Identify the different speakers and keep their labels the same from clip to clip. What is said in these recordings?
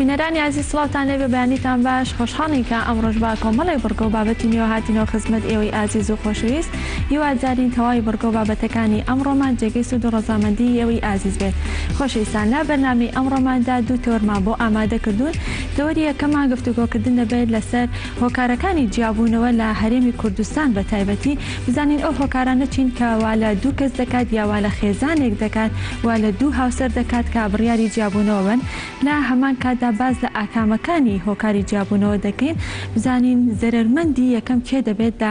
Speaker 1: بینەرانی عزیز سڵاوتان لێبێ بەیانیتان باش خۆشحاڵین کە ئەم ڕۆژ با کۆمەڵی بڕگە و بابەتی نوێ هاتینەوە خزمەت ئێوەی ئازیز و خۆشەویست هیوادارین تەواوی بڕگە و بابەتەکانی ئەمڕۆمان جێگەی سود و ڕەزامەندی ئێوەی ئازیز بێت. خۆشەویستان، لا بەرنامەی ئەمڕۆماندا دوو تۆرمان بۆ ئامادە کردوون. تەوەری یەکەمان گفتوگۆکردن دەبێت لەسەر هۆکارەکانی جیابوونەوە لە هەرێمی کوردستان بە تایبەتی بزانین ئەو هۆکارانە چین کە وا لە دوو کەس دەکات یا وا لە خێزانێک دەکات وا لە دوو هاوسەر دەکات کە بڕیاری جیابوونەوە بن. لە هەمان کاتدا باز لە ئاکامەکانی هۆکاری جیابوونەوە دەکەین بزانین زەرمەندی یەکەم کێ دەبێت لە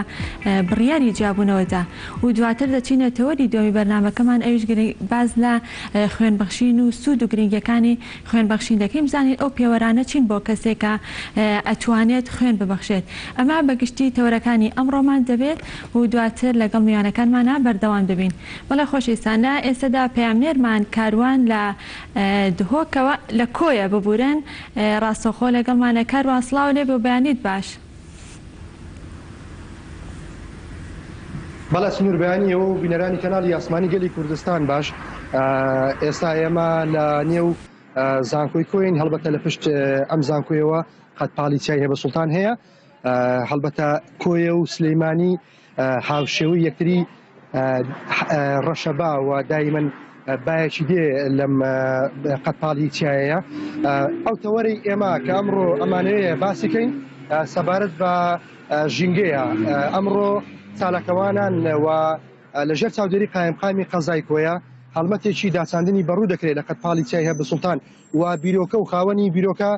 Speaker 1: بڕیاری جیابوونەوەدا و دواتر دەچینە تەوەری دومی بەرنامەکەمان ئەویش باز لە خوێنبەخشین و سود و گرنگەکانی خوێنبەخشین دەکەین بزانین ئەو پێوەرانە چین بۆ کەسێکە ئەتوانێت خوێن ببەخشێت. ئەمە بەگشتی تەوەرەکانی ئەمڕۆمان دەبێت و دواتر لەگەڵ میوانەکانمانە بەردەوام دەبین. بەڵێ خۆشەویستانە ئێستادا پەیامنێرمان کاروان لە دهۆکەوە لە کۆیە ببورن ڕاستەوخۆ لەگەڵمانە. کاروان سڵاو لێ بۆ بەیانیت باش.
Speaker 2: بەڵێ سنوور بەیانی و بینەرانی کەناڵی ئاسمانی گەلی کوردستان باش. ئێستا ئێمە لە نێو زانکۆی کۆین هەڵبەتە لە پشت ئەم زانکۆیەوە قەتپاڵی چای هێبە سوڵتان هەیە. هەڵبەتە کۆیە و سلەیمانی هاوشێوەی یەکتری ڕەشەبا و دایمەن بایەکی دێ لەم قەتپاڵی چایەیە. ئەو تەوەری ئێمە کە ئەمڕۆ ئەمانەیە باسیکەین سەبارەت بە ژینگەیە. ئەمڕۆ چالاکەوانان و لەژێر چاودێری قایمقامی قەزای کۆیە هەڵمەتێکی داچاندنی بەڕوو دەکرێت لە قەتپاڵی چای هەبە سوڵتان و بیرۆکە و خاوەنی بیرۆکە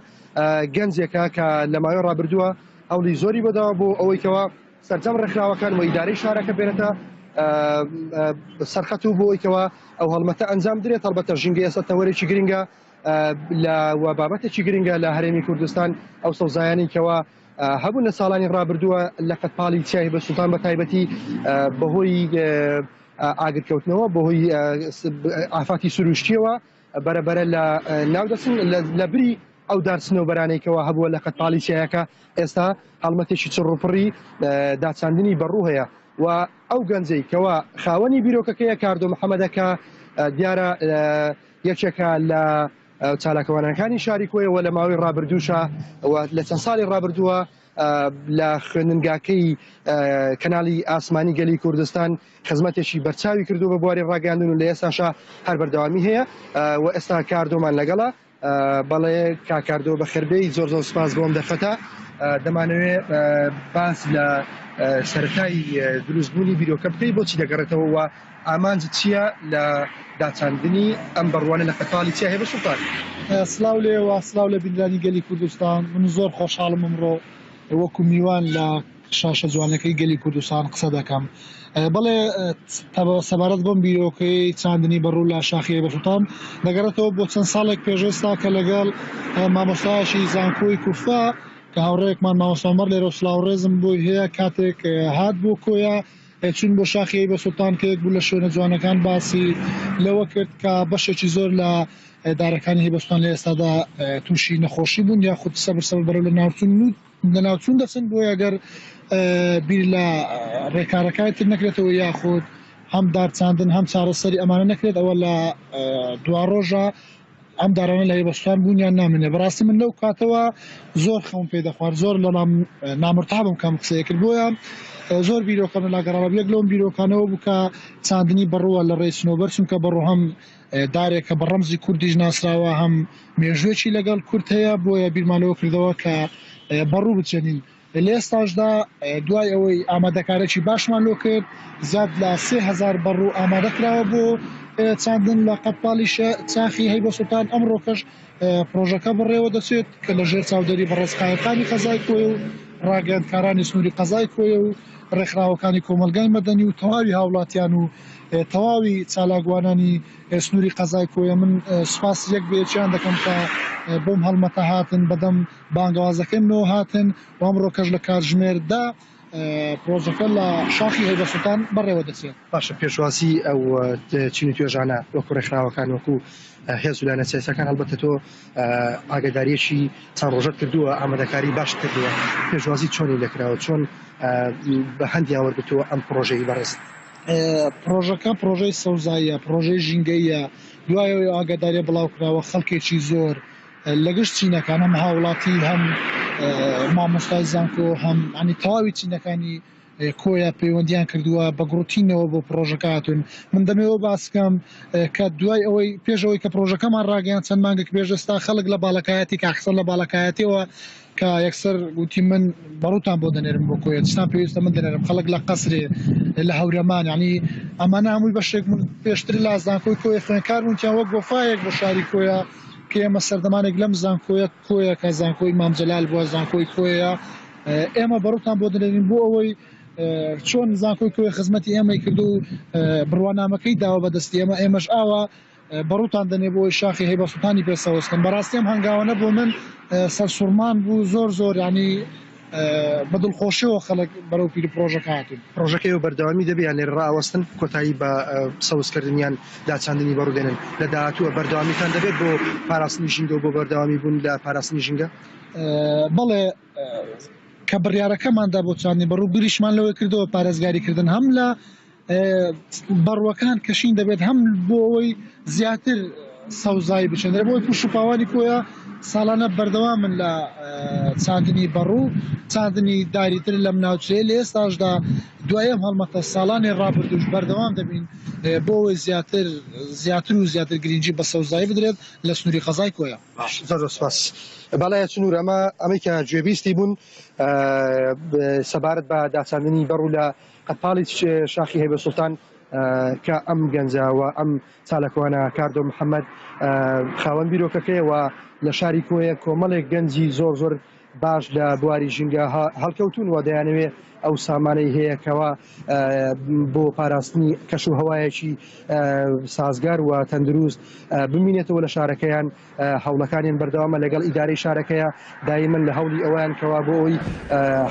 Speaker 2: گەنجێکە کە لە ماوەی ڕابردووە هەوڵی زۆری بەداوە بۆ ئەوەیکەوە سەرجەم ڕێکخراوەکان و ئیدارەی شارەکە بێنێتە سەرخەت و بۆ ئەوەیکەوە ئەو هەڵمەتە ئەنجام درێت. هەڵبەتە ژینگە ئێستا تەوەرێکی گرنگە و بابەتێکی گرنگە لە هەرێمی کوردستان ئەو سەوزایانی کەەوە هەبوون لە ساڵانی ڕابردووە لە قەتپاڵی چای بە سوڵتان بە تایبەتی بەهۆی ئاگرکەوتنەوە بەهۆی ئافاتی سروشتیەوە بەرەبەرە لە ناودەچن لە بری ئەو دارچنەوەبەرانێکەوە هەبووە لە قەتپاڵی چایەکە ئێستا هەڵمەتێکی چڕوپڕی داچاندنی بەڕوو هەیە و ئەو گەنجەی کەەوە خاوەنی بیرۆکەکەیە کاردۆ محەممەدەکە دیارە یەکێکە لە چالاکەوانەکانی شاری کۆیەوە لە ماوەی ڕابردووشە لە چەند ساڵی ڕابردووە لە خوێندنگاکەی کەناڵی ئاسمانی گەلی کوردستان خزمەتێکی بەرچاوی کردو بە بواری ڕاگەاندن و لە ئێستاشا هەر بەردەوامی هەیە و ئێستا کاردۆمان لەگەڵە. بەڵێ کاکاردۆ بە خێربەی زۆر زۆر سپاس بۆم دەخەتە. دەمانەوێت باس لە سەرەتایی دروستبوونی بیرۆکە بکەی بۆچی دەگەڕێتەوە و ئامانجت چییە لە داچاندنی ئەم بڕوانە لە قەتپاڵی چای هەبە سوڵتان؟
Speaker 3: سلااو لێ و سلااو لە بینرانی گەلی کوردستان. من زۆر خۆشحاڵم ئەمڕۆ وەکو میوان لە شاشە جوانەکەی گەلی کوردستان قسە دەکەم. بەڵێ سەبارەت بۆم بیرۆکەی چاندنی بەڕوو لە شاخی هەبە سوڵتان دەگەڕێتەوە بۆ چەند ساڵێک پێشێستا کە لەگەڵ مامۆستایشی زانکۆی کوفا کە هاوڕێکمان مامۆستامەر لێرە سلااوڕێزم بۆی هەیە کاتێک هات بۆ کۆیە چون بۆ شاخی هەبە سوڵتان کە یەک بوو لە شوێنە جوانەکان باسی لەوە کرد کە بەشێکی زۆر لە دارەکانی هەبە سوڵتان لە ئێستادا تووشی نەخۆشی بوون یا خود سەبەر بەرەو لە ناوچوون دەچن بۆ ئەگەر بیر لە ڕێکارەکانی تر نەکرێتەوە یاخود هەم دارچاندن هەم چارەسەری ئەمانە نەکرێت ئەوە لە دوا ڕۆژە ئەم دارانە لە هەبە سوڵتان بوونیان نامێنێ. بەڕاستی من لەو کاتەوە زۆر خەون پێ دەخوارد زۆر لە نامرتابم کەم قسەیە کرد بۆیە زۆر بیرۆکەم لە گەڕاوە یەک لەوم بیرۆکانەوە بووکە چاندنی بەڕووە لە ڕێی سنۆبەر چونکە بەڕوو هەم دارێکە بە ڕەمزی کوردیش ناسراوە هەم مێژوێکی لەگەڵ کورد هەیە بۆیە بیرمانەوە کردەوە کە بەڕوو بچێنین. لە ئێستاشدا دوای ئەوەی ئامادەکارێکی باشمان لۆ کرد زیاد لە 3000 بەڕوو ئامادەکراوە بۆ چاندن لە قەتپاڵی چاخی هەبە سوڵتان. ئەمڕۆکەش پرۆژەکە بڕێوە دەچێت کە لە ژێر چاودێری بەڕێزقایەکانی قەزای کۆیە و ڕاگەاندکارانی سنووری قەزای کۆیە و ڕێکخراوەکانی کۆمەلگای مەدەنی و تەواوی هاوڵاتیان و تەواوی چالاکوانانی سنووری قەزای کۆیە من سوپاس یەک بێچیان دەکەم کە بۆم هەڵمەتە هاتن بەدەم بانگەوازەکەمەوە هاتن و ئەمڕۆکەش لە کاتژمێردا پرۆژەکە لە شاخی هەبە سوڵتان بەڕێوە دەچێت.
Speaker 2: باشە پێشواسی ئەو چینی توێژانە وەکو ڕێکخراوەکان وەکو هێز و لایەنەسیاسەکان هەڵبەتە تۆ ئاگاداریەکی چەند ڕۆژەت کردووە ئامادەکاری باش کردووە پێشوازی چۆنی لەکراوە چۆن بە هەندی ئاوەرگتووە ئەم پرۆژەی بەڕێز؟
Speaker 3: پرۆژەکە پرۆژەی سەوزاییە پرۆژەی ژینگەیە دوایەوەی ئاگاداریە بڵاوکراوە خەڵکێکی زۆر لەگەشت چینەکان هەم هاوڵاتی هەم مامۆستای زانکۆ هەم ینی تەواوی چینەکانی کۆیە پەیوەندیان کردووە بە گروتینەوە بۆ پرۆژەکاتون من دەمەوە باسکەم کە دوای ئەوەی پێشەوەی کە پرۆژەکەمان ڕاگەیان چەند مانگێک پێشستا خەڵک لە باڵەکایەتی کاخسەر لە باڵەکایەتەوە کە یەکسەر گوتی من بەڕوتان بۆ دەنێرم بۆ کۆیە چستان پێویستە من دەنێرم خەڵک لە قەسرێ لە هەورەمان ینی ئەمانە هەمووی بەشێک من پێشتر لە زانکۆی کۆیە خوێنکار بوونیان وەک گۆفایەک بۆ شاری کۆیە کە ئێمە سەردەمانێک لەم زانکۆیە کۆیە کە زانکۆی مامجلال بووە زانکۆی کۆیە ئێمە بەڕوتان بۆ دەنێرین بۆ ئەوەی چۆن زانکۆی کۆیە خزمەتی ئێمەی کردو و بڕوانامەکەی داوە بەدەستی ئێمەش ئاوە بەڕوتان دەنێ بۆی شاخی هەیبە سوڵتانی پێسەوەستن بەڕاستیم هەنگاوانە بۆ من سەرسوورمان بوو زۆر ینی بەدڵخۆشیەوە خەڵک بەرەو پیر پرۆژەکە هاتون
Speaker 2: پرۆژەکەی و بەردەوامی دەبیان لێ ڕاوەستن کۆتایی بە سەوزکردنیان داچاندنی بەڕوودێنن لە داهاتووە بەردەوامیتان دەبێت بۆ پاراستنی ژینگە و بۆ بەردەوامی بوون لە پاراستنی ژینگە
Speaker 3: بەڵێ کە بڕیارەکەماندا بۆ چاندنی بەڕوو بریشمان لەوەی کردەوە پارێزگاریکردن هەم لە بەڕوەکان کەشین دەبێت هەم بۆ ئەوەی زیاتر سەوزایی بچێنرە بۆی پوش و پاوانی کۆیە ساڵانە بەردەوام من لە چاندنی بەڕوو چاندنی داریتر لەم ناوچەیە لە ئێستاشدا دوایەم هەڵمەتە ساڵانی ڕابردوش بەردەوام دەبین بۆ ئەوەی زیاتر و زیاتر گرنگی بە سەوزایی بدرێت لە سنووری خەزای کۆیە
Speaker 2: زۆر سپاس باڵایە چنوور ئەمەی کە گوێبیستی بوون سەبارەت بە داچاندنی بەڕوو لە قەتپاڵی شاخی هەیبە سوڵتان کە ئەم گەنجاوە ئەم چالاکوانە کاردۆ محەممەد خاوەن بیرۆکەکەیەوە لە شاری کۆیە کۆمەڵێک گەنجی زۆر باش لە بواری ژینگە هەڵکەوتون و دەیانەوێت ئەو سامانەی هەیەکەوە بۆ پاراستنی کەش و هەوایەکی سازگار و تەندروست بمینێتەوە لە شارەکەیان هەوڵەکانیان بەردەوامە لەگەڵ ئیدارەی شارەکەیە دایمەن لە هەوڵی ئەویان کەوا بۆ ئەوی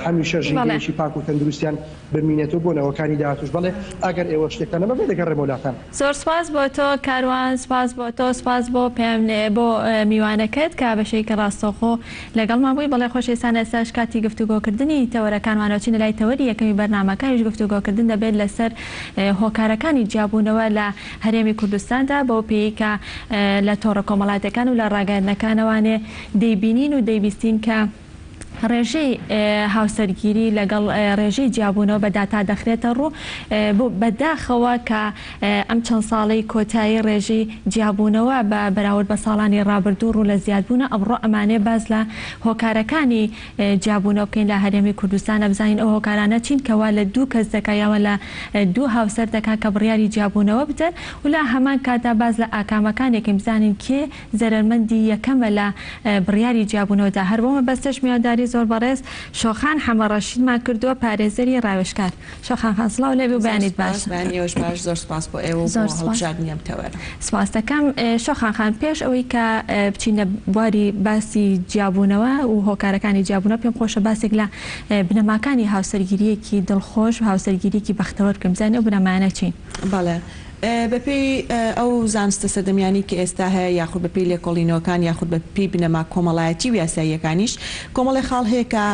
Speaker 2: هەمیشە ژینگەیەکی پاک و تەندروستیان بمینێتەوە بۆ نەوەکانی داهاتوش بەڵێ ئەگەر ئێوە شتێکتانە بەبێ دەگەڕێ وڵاتان
Speaker 1: زۆر سپاس بۆ تۆ کاروان سپاس بۆ تۆ سپاس بۆ بۆ میوانەکەت کە بەشەیەکە ڕاستەوخۆ لەگەڵمان بووی بەڵێ خۆشەویستان ئێستاش کاتی گفتوگۆکردنی تەوەرەکانمانەوەچینە لای تەوەری یەکەمی بەرنامەکانیش گفتوگۆکردن دەبێت لەسەر هۆکارەکانی جیابوونەوە لە هەرێمی کوردستاندا بۆ پێی کە لە تۆڕە کۆمەڵاتەکان و لە ڕاگەاندنەکانەوانێ دەیبینین و دەیبیستین کە ڕێژەی هاوسەرگیری لەگەڵ ڕێژەی جیابوونەوە بەداتا دەخرێتە ڕوو بەداخەوە کە ئەم چەند ساڵەی کۆتایی ڕێژەی جیابوونەوە بە بەراورد بە ساڵانی ڕابردوو ڕوو لە زیادبوونە ئەمڕۆ ئەمانێ باز لە هۆکارەکانی جیابوونەوە بکەین لە هەرێمی کوردستانە بزانین ئەو هۆکارانە چین کەوا لە دوو کەس دەکایەوە لە دوو هاوسەر دەکات کە بڕیاری جیابوونەوە بدەن و لە هەمان کاتا باز لە ئاکامەکانێکی بزانین کێ زەرمەندی یەکەمە لە بڕیاری جیابوونەوەدا هەر بۆمە بەستەش میوانداری زۆر بەڕێز شۆخان حەمەڕەشیدمان کردووە پارێزەری ڕاوێژکار شۆخان خان سڵاو لێبێ و بەیانیت باش
Speaker 4: باش زۆر سپاس بۆ ئێوە هەڵبژاردنیەم تەوەرە
Speaker 1: سپاس دەکەم شۆخان خان پێش ئەوەی کە بچینە بواری باسی جیابوونەوە و هۆکارەکانی جیابوونەوە پێم خۆشە باسێک لە بنەماکانی هاوسەرگیریەکی دڵخۆش و هاوسەرگیریەکی بەختەوەر بکەم بزانین ئەو بنەمانە چین
Speaker 4: بەڵێ بەپێی ئەو زانستە سەردەمیانی کە ئێستا هەیە یاخود بەپێی لێکۆڵینەوەکان یاخود بەپێی بنەما کۆمەڵایەتی و یاساییەکانیش کۆمەڵی خاڵ هەیە کە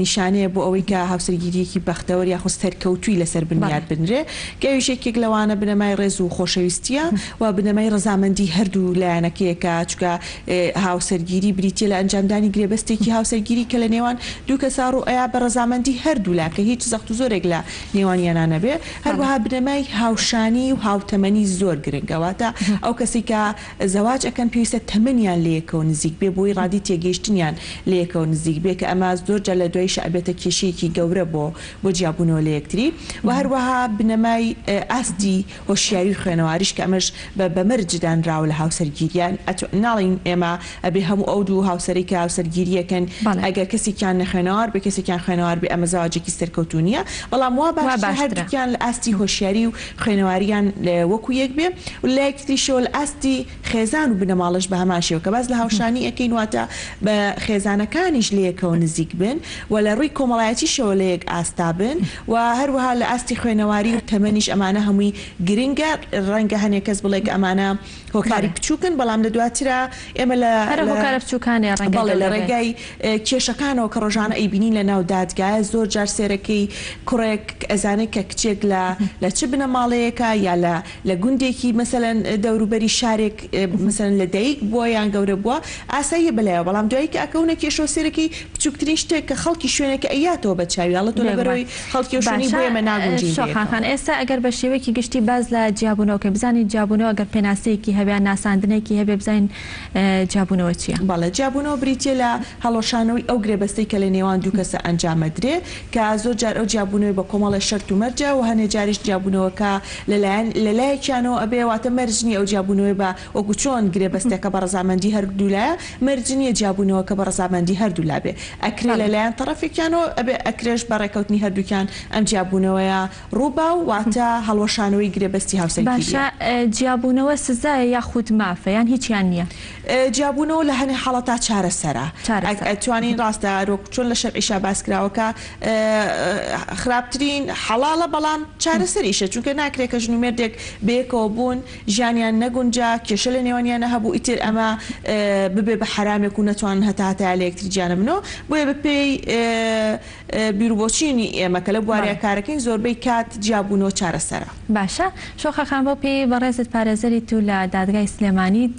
Speaker 4: نیشانەیە بۆ ئەوەی کە هاوسەرگیریەکی بەختەوەر یاخود سەرکەوتووی لەسەر بنیاد بنرێ گەویشێکێک لەوانە بنەمای ڕێز و خۆشەویستیە و بنەمای ڕەزامەندی هەردوو لایەنەکەیەکە چکە هاوسەرگیری بریتە لە ئەنجامدانی گرێبەستێکی هاوسەرگیری کە لە نێوان دوو کەسار و ئەیا بە ڕەزامەندی هەردوو لاکە هیچ زەخت و زۆرێک لە نێوانیانانە بێ هەروەها بنەمای هاوشان و هاوتەمەنی زۆر گرنگەواتە ئەو کەسی کە زەواج ئەکەن پێویستە تەمەنیان لەیەکەوە نزیک بێ بۆی ڕادی تێگەیشتنیان لەیەکەوە نزیک بێ کە ئەمە زۆرجار لە دوای شەبێتە کێشەیەکی گەورە بۆ جیابوونەوە لە یەکتری و هەروەها بنەمای ئاستی هۆشیاری خوێنەواریش کە ئەمەش بەمەرجدانراوە لە هاوسەرگیریان ناڵین ئێمە ئەبێ هەموو ئەو دوو هاوسەری کە هاوسەرگیریەکەن ئەگەر کەسێکیان نەخوێنەوار بە کەسێکیان خوێنەوار بێ ئەمە زەواجێکی سەرکەوتونیە بەڵام وا باش هەردووکیان لە ئاستی هۆشیاری و خوێنەواری وەکو یەک بێ و لە یەکتریشەوە لە ئاستی خێزان و بنەماڵش بە هەمان شێوە کە باز لە هاوشانی ئەەکەین واتە بە خێزانەکانیش لەیەکەوە نزیک بن و لە ڕووی کۆمەڵایەتیشەوە لە یەک ئاستا بن و هەروەها لە ئاستی خوێنەواری و تەمەنیش ئەمانە هەمووی گرنگە ڕەنگە هەنێک کەس بڵێ کە ئەمانە هۆکاری بچووکن بەڵام لە دواترا ئێمە لە ڕێگای کێشەکانەوە کە ڕۆژانە ئەیبینین لە ناو دادگایە زۆر جار سێرەکەی کوڕێک ئەزانێت کە کچێک لە چ بنەماڵەیە شارێکە یا لە گوندێکی مەسەلەن دەوروبەری شارێک مەسەلەن لە دایک بووە یان گەورە بووە ئاساییە بەلایەوە بەڵام دوایی کە ئەکەونە کێشۆسێرەی بچووکترین شتێک کە خەڵکی شوێنێکە ئەیاتەوە بە چاویاڵە تۆ لەبەرەوەی خەڵکی و شوێنی بۆ ئێمە ناگونجین.
Speaker 1: شۆخان ئێستا ئەگەر بە شێوەیەکی گشتی باز لە جیابوونەوە کە بزانین جیابوونەوە ئەگەر پێناسەیەکی هەبیان ناساندنێکی هەبێ بزانین جیابوونەوە چییە؟
Speaker 4: بەڵێ جیابوونەوە بریتە لە هەڵۆشانەوەی ئەو گرێبەستەی کە لە نێوان دوو کەسە ئەنجامەدرێ کە زۆر جار ئەو جیابوونەوەی بە کۆمەڵە شەرت و مەرجە و هەنێ جاریش جیابوونەوەکە لەلایەکیانەوە ئەبێ واتە مەرجنی ئەو جیابوونەوەی بە وەکو چۆن گرێبەستێکە بە ڕەزامەندی هەردوولایە مەرجنیە جیابوونەوە کە بە ڕەزامەندی هەردوو لابێ ئەکرێ لەلایەن تەرەفێکیانەوە ئەبێ ئەکرێش بە ڕێکەوتنی هەردووکیان ئەم جیابوونەوەیە ڕووبا و واتە هەڵۆشانەوەی گرێبەستی هاوسەنگیریە.
Speaker 1: باشە جیابوونەوە سزایە یاخود مافەیان هیچیان نییە؟
Speaker 4: جیابوونەوە لە هەنێ حاڵەتا چارەسەرە ئەتوانین ڕاستە چۆن لە شەرعیشا باسکراوەکە خراپترین حەڵاڵە بەڵام چارەسەریشە چونکە ناکرێت کە ژنومێردێک بێکەوە بوون ژیانیان نەگونجا کێشە لە نێوانیانە هەبوو ئیتر ئەمە ببێ بە حرامێک و نەتوانن هەتا لە یەکتری جیانە بنەوە بۆیە بەپێی بیرروبۆچینی ئێمە کە لە بوارەیە کارەکەین زۆربەی کات جیابوونەوە چارەسەرە.
Speaker 1: باشە شۆخەخان بۆ پێی بەڕێزت پارێزەری تو لە دادگای سلێمانیت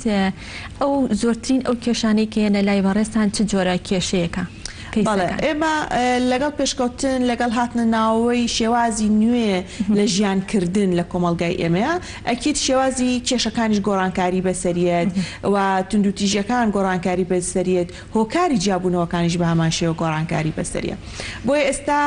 Speaker 1: ئەو زۆرترین ئەو کێشانەی کە هێنە لای بەڕێستان چ جۆرە کێشەیەەکە؟
Speaker 4: ئێمە لەگەڵ پێشکەوتن لەگەڵ هاتنە ناوەوەی شێوازی نوێ لە ژیانکردن لە کۆمەلگای ئێمەیە ئەکیت شێوازی کێشەکانیش گۆڕانکاری بەسەریت و توندوتیژەکان گۆڕانکاری بەسەریت هۆکاری جیابوونەوەکانیش بە هەمان شێوە گۆڕانکاری بەسەریە بۆیە ئێستا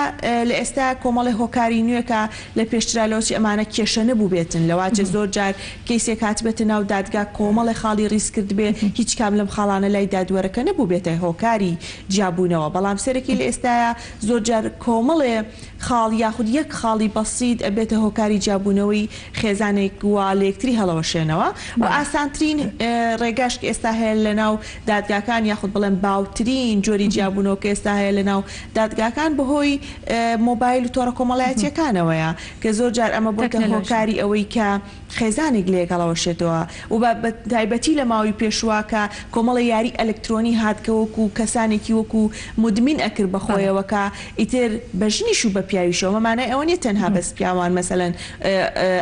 Speaker 4: لە ئێستا کۆمەڵی هۆکاری نوێکە لە پێشترالەوەی ئەمانە کێشە نەبوو بێتن لەواجە زۆر جار کەیسێک هاتبێتە ناو دادگا کۆمەڵی خاڵی ڕیس کرد بێ هیچ کام لەم خاڵانە لای دادوەرەکە نەبوو بێتە هۆکاری جیابوونەوە بەڵام سەرەکی لە ئێستاە زۆر جار کۆمەڵێ خاڵ یاخود یەک خاڵی بەسیت ئەبێتە هۆکاری جیابوونەوەی خێزانێک وا لە یەکتری هەڵەوەشێنەوە و ئاسانترین ڕێگاش کە ئێستا هەیە لە ناو دادگاکان یاخود بڵێن باوترین جۆری جیابوونەوە کە ئێستا هەیە لە ناو دادگاکان بەهۆی مۆبایل و تۆڕە کۆمەڵایەتیەکانەوەیە کە زۆر جار ئەمە بۆتە هۆکاری ئەوەی کە خێزانێک لە یەکەڵەوەشێتەوە و بە تایبەتی لە ماوەی پێشواکە کۆمەڵە یاری ئەلکترۆنی هاتکە وەکو کەسانێکی وەکو مدمین ئەکرد بەخۆیەوەکە ئیتر بە ژنیش و بە پیاویشەوە مەمانە ئەوە نیە تەنها بەس پیاوان مەسەلەن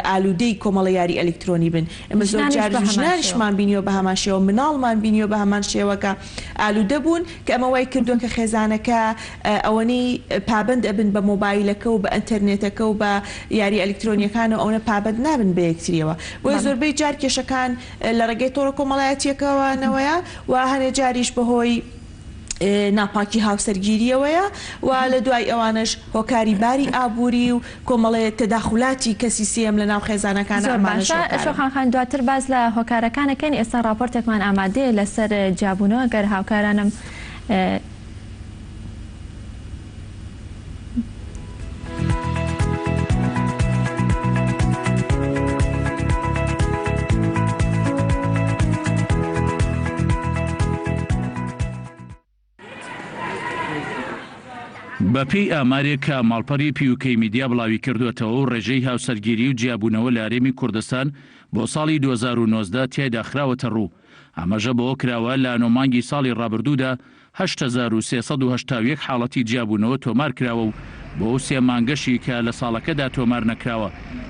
Speaker 4: ئالوودەی کۆمەڵە یاری ئەلکترۆنی بن ئەمە زۆر جار ژنانیشمان بینیەوە بە هەمان شێوە مناڵمان بینیەوە بە هەمان شێوەکە ئالوودە بوون کە ئەمە وای کردووە کە خێزانەکە ئەوەنی پابند ئەبن بە مۆبایلەکە و بە ئەنتەرنێتەکە و بە یاری ئەلکترۆنیەکان و ئەوە پابند نابن بە یەکتریەوە بۆی زۆربەی جار کێشەکان لە ڕێگەی تۆڕە کۆمەڵایەتیەکەوەنەوەیە و هەنێ جاریش بەهۆی ناپاکی هاوسەرگیریەوەیە و لە دوای ئەوانش هۆکاری باری ئابووری و کۆمەڵێ تەداخلاتی کەسی سێم لە ناو خێزانەکان
Speaker 1: شۆخان دواتر باز لە هۆکارەکانەکەن ئێستا راپۆرتێکمان ئامادەیە لەسەر جیابوونەوە گەر هاوکارانم
Speaker 5: بەپێی ئامارێک کە ماڵپەری پیوکەی میدیا بڵاوی کردوێتەوە و ڕێژەی هاوسەرگیری و جیابوونەوە لە هەرێمی کوردستان بۆ ساڵی 2019 تیایدا خراوەتە ڕوو ئەمەژە بۆ کراوە لە نۆمانگی ساڵی ڕابردوودا 8381 حاڵەتی جیابوونەوە تۆمار کراوە و بۆ سێ مانگەشی کە لە ساڵەکەدا تۆمار نەکراوە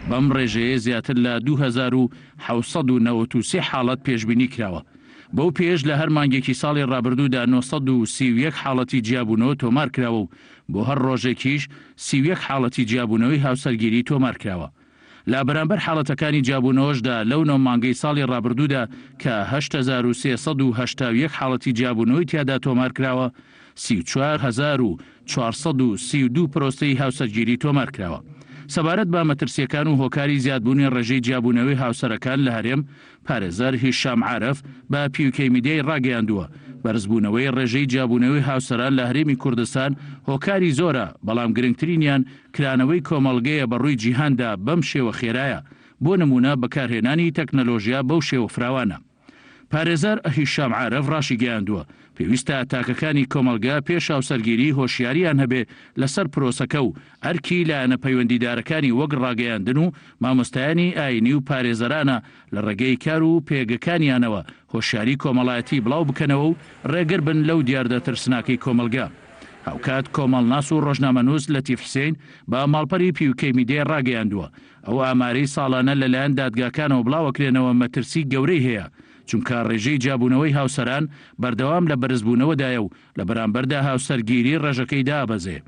Speaker 5: بەم ڕێژەیە زیاتر لە 2793 حاڵەت پێشبینی کراوە بەو پێش لە هەر مانگێکی ساڵی ڕابردوودا 931 حاڵەتی جیابوونەوە تۆمار کراوە و بۆ هەر ڕۆژێکیش 31 حاڵەتی جیابوونەوەی هاوسەرگیری تۆمار کراوە لە بەرامبەر حاڵەتەکانی جیابوونەوەشدا لەو نۆ مانگەی ساڵی ڕابردوودا کە 8381 حاڵەتی جیابوونەوەی تیادا تۆمار کراوە 44432 پرۆستەی هاوسەرگیری تۆمار کراوە سەبارەت بە مەترسیەکان و هۆکاری زیادبوونی ڕێژەی جیابوونەوەی هاوسەرەکان لە هەرێم پارێزەر هیشام عارف بە پیوکەی میدیای ڕاگەیاندووە بەرزبوونەوەی ڕێژەی جیابوونەوەی هاوسەران لە هەرێمی کوردستان هۆکاری زۆرە بەڵام گرنگترینیان کرانەوەی کۆمەڵگەیە بەڕووی جیهاندا بەم شێوە خێرایە بۆ نمونە بەکارهێنانی تەکنەلۆژیا بەو شێوە فراوانە پارێزەر هیشام عارف ڕاشی گەیاندووە پێویستە تاکەکانی کۆمەلگا پێش هاوسەرگیری هۆشیاریان هەبێ لەسەر پرۆسەکە و ئەرکی لایەنە پەیوەندیدارەکانی وەک ڕاگەیاندن و مامۆستایانی ئاینی و پارێزەرانە لە ڕێگەی کار و پێگەکانیانەوە هۆشیاری کۆمەڵایەتی بڵاو بکەنەوە و ڕێگر بن لەو دیاردە ترسناکەی کۆمەلگا هاوکات کۆمەڵناس و ڕۆژنامەنووس لەتیف حسین بە ماڵپەری پیوکەی میدیای ڕاگەیاندووە ئەو ئامارەی ساڵانە لەلایەن دادگاکانەوە بڵاوەکرێنەوە مەترسی گەورەی هەیە چونکە ڕێژەی جیابوونەوەی هاوسەران بەردەوام لە بەرزبوونەوەدایە و لە بەرامبەردا هاوسەرگیری ڕێژەکەی دابەزێ.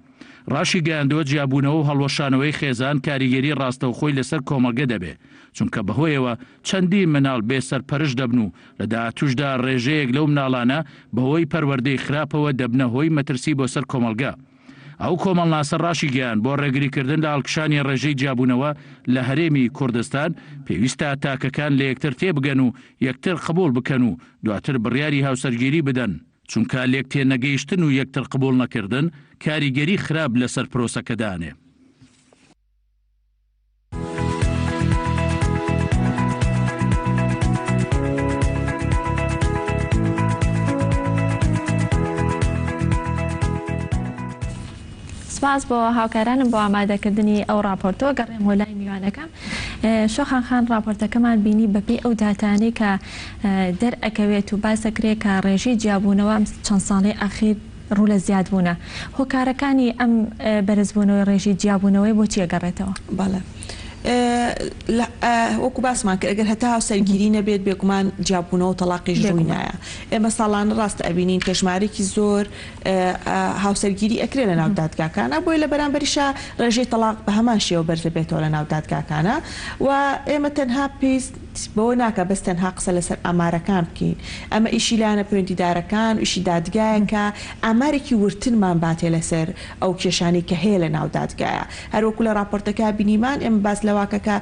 Speaker 5: ڕاشی گەیاندووە جیابوونەوە و هەڵوەشانەوەی خێزان کاریگەری ڕاستەوخۆی لەسەر کۆمەلگە دەبێ چونکە بەهۆیەوە چەندی مناڵ بێسەرپەرش دەبن و لە داهاتووشدا ڕێژەیەک لەو مناڵانە بەهۆی پەروەردەی خراپەوە دەبنە هۆی مەترسی بۆ سەر کۆمەلگا. ئەو کۆمەڵناسە ڕاشی گەیان بۆ ڕێگریکردن لە هەڵکشانی ڕێژەی جیابوونەوە لە هەرێمی کوردستان پێویستە تاکەکان لە یەکتر تێبگەن و یەکتر قبول بکەن و دواتر بڕیاری هاوسەرگیری بدەن چونکە لێک تێنەگەیشتن و یەکتر قبول نەکردن کاریگەری خراپ لەسەر پرۆسەکەدانێ.
Speaker 1: سپاس بۆ هاوکارانم بۆ ئامادەکردنی ئەو راپۆرتۆ گەڕێم هۆلای میوانەکەم. شۆخان خان راپۆرتەکەمان بینی بەپێی ئەو داتانەی کە دەرئەکەوێت و باسەکرێت کە ڕێژەی جیابوونەوە چەند ساڵی ئاخیر ڕوو لە زیادبوونە. هۆکارەکانی ئەم بەرزبوونەوەی ڕێژی جیابوونەوەی بۆ چیە گەڕێتەوە؟
Speaker 4: بەڵێ وەکو باسمان کرد ئەگەر هەتا هاوسەرگیری نەبێت بێگومان جیاببوونەوە تەلاقیش ڕووی نایە. ئێمە ساڵانە ڕاست ئەبینین پێشمارێکی زۆر هاوسەرگیری ئەکرێت لە ناو دادگاکانە بۆی لە بەرامبەریشە ڕێژەی تەلاق بە هەمان شێوە بەرز دەبێتەوە لە ناو دادگاکانە و ئێمە تەنها پێست بۆ ناکە بەس تەنها قسە لەسەر ئامارەکان بکەین. ئەمە ئیشی لایەنە پەیوەندیدارەکان ئیشی دادگایەکە ئامارێکی ورتنمان باتێ لەسەر ئەو کێشانی کە هەیە لە ناو دادگایە. هەروەکو لە راپۆرتەکە بینیمان ئێمە باس لەواکەکە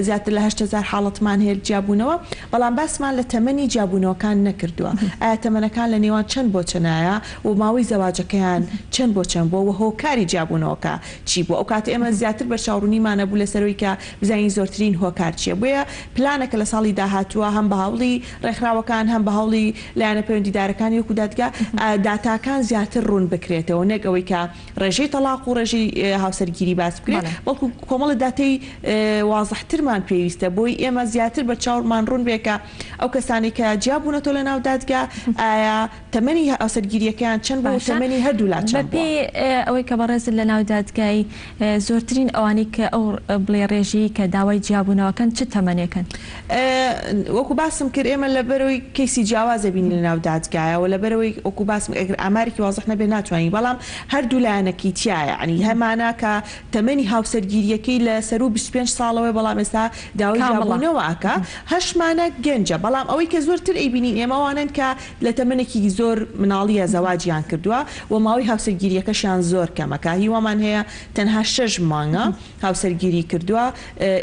Speaker 4: زیاتر لە 8,000 حاڵەتمان هەیە جیابوونەوە بەڵام باسمان لە تەمەنی جیابوونەوەکان نەکردووە. ئایا تەمەنەکان لە نێوان چەند بۆ چەنایە و ماوەی زەواجەکەیان چەند بۆ چەند بۆ و هۆکاری جیابوونەوەکە چی بوو؟ ئەو کاتە ئێمە زیاتر بە چاوڕوونیمانە بوو لەسەرەوەی کە بزانین زۆرترین هۆکار چیە. بۆیە پلانێکە لە ساڵی داهاتووە هەم بە هەوڵی ڕێکخراوەکان هەم بە هەوڵی لایەنە پەیوەندیدارەکانی وەکو دادگا داتاکان زیاتر ڕوون بکرێتەوە نەک ئەوەی کە ڕێژەی تەلاق و ڕێژەی هاوسەرگیری باس بکرێت بەڵکو کۆمەڵی داتەی وازەحترمان پێویستە بۆی ئێمە زیاتر بە چاوڕمان ڕوون بێکە ئەو کەسانی کە جیابوونەتەوە لە ناو دادگا ئایا تەمەنی هاوسەرگیریەکان چەند بۆ تەمەنی هەردوو لا چەند
Speaker 1: بەپێی ئەوەی کە بەڕێز لە ناو دادگای زۆرترین ئەوانەی کە ئەو بڵێ ڕێژەی کە داوای جیابوونەوەکەن چ تەمەنێکن؟
Speaker 4: وەکو باسم کرد ئێمە لەبەرەوەی کەیسی جیاوازە بینی لە ناو دادگایەوە لەبەرەوەی وەکو باسم ئەگەر ئامارێکی وازەح نەبێ ناتوانین بەڵام هەردوو لایەنەکی تایە عنی هەمانە کە تەمەنی هاوسەرگیریەکەی لە سەر و 25 ساڵەوەی بەڵام ئێستا داوای جیابوونەوە ئاکە هەشمانە گەنجە بەڵام ئەوەی کە زۆرتر ئەیبینین ئێمەوانن کە لە تەمەنێکی زۆر مناڵیە زەواجیان کردووە و ماوەی هاوسەرگیریەکەشیان زۆر کەمەکە هیوامان هەیە تەنها 6 مانگە هاوسەرگیری کردووە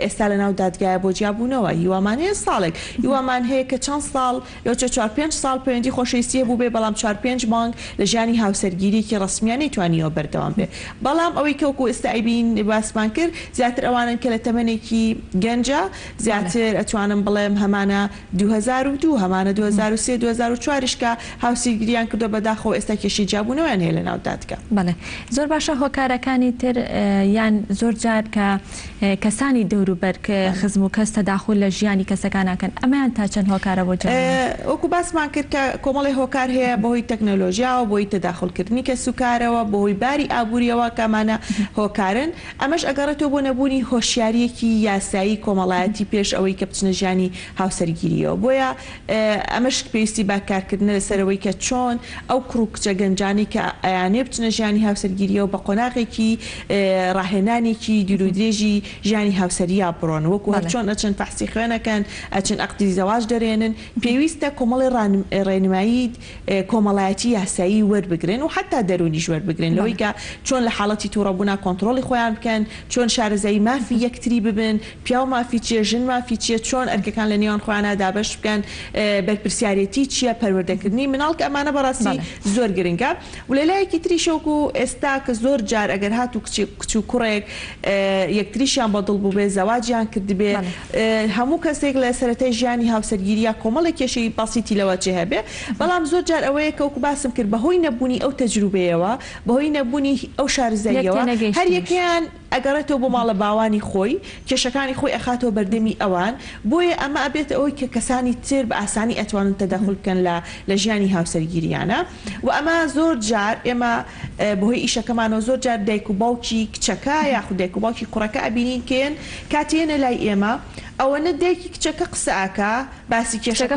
Speaker 4: ئێستا لە ناو دادگایە بۆ جیابوونەوە هیوامان هەیە ساڵێک هیوامان هەیە کە چەند ساڵ یا 4-5 ساڵ پەیوەندی خۆشەویستیە بوو بێ بەڵام 4-5 مانگ لە ژیانی هاوسەرگیریکی ڕسمیانی توانیەوە بەردەوام بێ بەڵام ئەوەی کەوکو ئێستا ئەیبین باسمان کرد زیاتر ئەوانن کە لە تەمەنێکی گەنجە زیاتر ئەتوانم بڵێم هەمانە 2002 هەمانە 2003-2004 کە هاوسەرگیریان کردو بەداخەوە ئێستا کێشی جیابوونەوەیان هەیە لە ناو دادگا.
Speaker 1: بەڵێ زۆر باشە هۆکارەکانی تر یان زۆر جار کە کەسانی دەوروبەر کە خزم و کەس تەداخل لە ژیانی کەسەکانەکەن ئەمەیان تا چەند هۆکارە بۆ
Speaker 4: وەکو باسمان کرد کە کۆمەڵی هۆکار هەیە بەهۆی تەکنۆلۆژیاوە بۆی تەداخلکردنی کە سوکارەوە بەهۆی باری ئابوووریەوە کەمانە هۆکارن ئەمەش ئەگەڕێتەوە بۆ نەبوونی هۆشیاریەکی یاسایی کۆمەڵایەتی پێش ئەوەی کە بچنە ژیانی هاوسەرگیریەوە بۆیە ئەمەش پێویستی باکارکردن لەسەرەوەی کە چۆن ئەو کوڕکچە گەنجانی کە ئەیانێ بچنە ژیانی هاوسەرگیریەوە بە قۆناغێکی ڕاهێنانێکی دوورودرێژی ژیانی هاوسەریا بڕۆن وەکو چۆن ئەچەند فەحسی خوێنەکەن ئەچەند عەقدی زەواج دەرێنن پێویستە کۆمەڵی ڕێنمایی کۆمەڵایەتی یاسایی وەربگرن و حتا دەرونیش وەربگرن لەوەی کە چۆن لە حاڵەتی تووڕەبوونا کۆنتڕۆڵی خۆیان بکەن چۆن شارەزایی مافی یەکتری ببن پیا و مافی چیە ژن مافی چیە چۆن ئەرکەکان لە نێوان خۆیانە دابەش بکەن بەرپرسیارەتی چییە پەروەردەکردنی مناڵ کە ئەمانە بەڕاستی زۆر گرنگە و لە لایەکی تریشەوەکو ئێستا کە زۆر جار ئەگەر هات و کچ و کوڕێک یەکتریشیان بەدڵ بوو بێ زەواجیان کردبێ هەموو کەسێک لە سەرەتای ژیانی هاوسەرگیریە کۆمەڵی کێشەی باسیتی لەوە چێ هەبێ بەڵام زۆر جار ئەوەیە کە وەکو باسم کرد بەهۆی نەبوونی ئەو تەجروبەیەوە بەهۆی نەبوونی ئەو شارزاییەوە هەر یەکیان ئەگەڕێتەوە بۆ ماڵە باوانی خۆی کێشەکانی خۆی ئەخاتەوە بەردەمی ئەوان بۆیە ئەمە ئەبێت ئەوەی کە کەسانی تر بە ئاسانی ئەتوانن تەدەخل بکەن لە ژیانی هاوسەرگیریانە و ئەمە زۆر جار ئێمە بەهۆی ئیشەکەمانەوە زۆر جار دایک و باوکی کچەکە یاخود دایک و باوکی کوڕەکە ئەبینین کێن کاتێنە لای ئێمە ئەوەنە دایکی کچەکە قسەکە باسی کێشەکە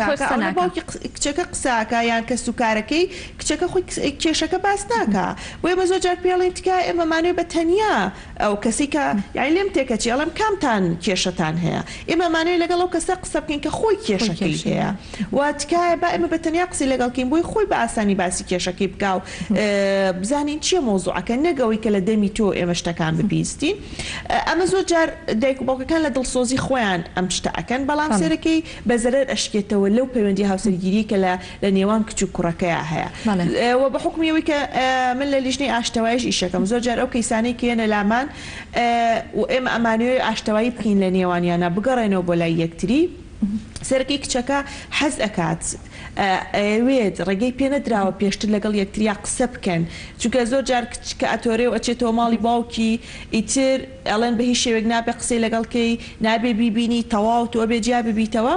Speaker 4: باوکی کچەکە قسەکە یان کە سوکارەکەی کچەکە خۆی کێشەکە باس ناکە بۆ ئێمە زۆر جار پێڵێن تکا ئێمەمانوێ بە تەنیا ئەو کەسی کە یان لێم تێکەچی ئەڵم کامتان کێشەتان هەیە ئێمەمانوێ لەگەڵ ئەو کەسە قسە بکەین کە خۆی کێشەکەی هەیە و تکایە با ئێمە بە تەنیا قسەی لەگەڵکەین بۆی خۆی بە ئاسانی باسی کێشەکەی بکە و بزانین چیە مۆزوعەکە نەگەوەی کە لە دەمی تۆ ئێمە شتەکان ببیستین ئەمە زۆر جار دایک و باوکەکان لە دڵسۆزی خۆیان ئەم شتە ئەکەن بەڵام سەرەکەی بە زەرەر ئەشکێتەوە لەو پەیوەندی هاوسەرگیری کە لە نێوان کچ و کوڕەکەیە هەیە و بە حکمیەوەی کە من لە لیژنەی ئاشتەواییش ئیشەکەم زۆر جار ئەو کەیسانەی کێنە لامان و ئێمە ئەمانوێ ئاشتەوایی بکەین لە نێوانیانە بگەڕێنەوە بۆ لای یەکتری سەرەکەی کچەکە حەز ئەکات ئەوێت ڕێگەی پێنەدراوە پێشتر لەگەڵ یەکتریا قسە بکەن چونکە زۆر جار کە ئەتۆرێ و ئەچێتەوە ماڵی باوکی ئیتر ئەڵێن بە هیچ شێوێک نابێ قسەی لەگەڵکەی نابێ بیبینی تەواو تۆ بێ جیا ببیتەوە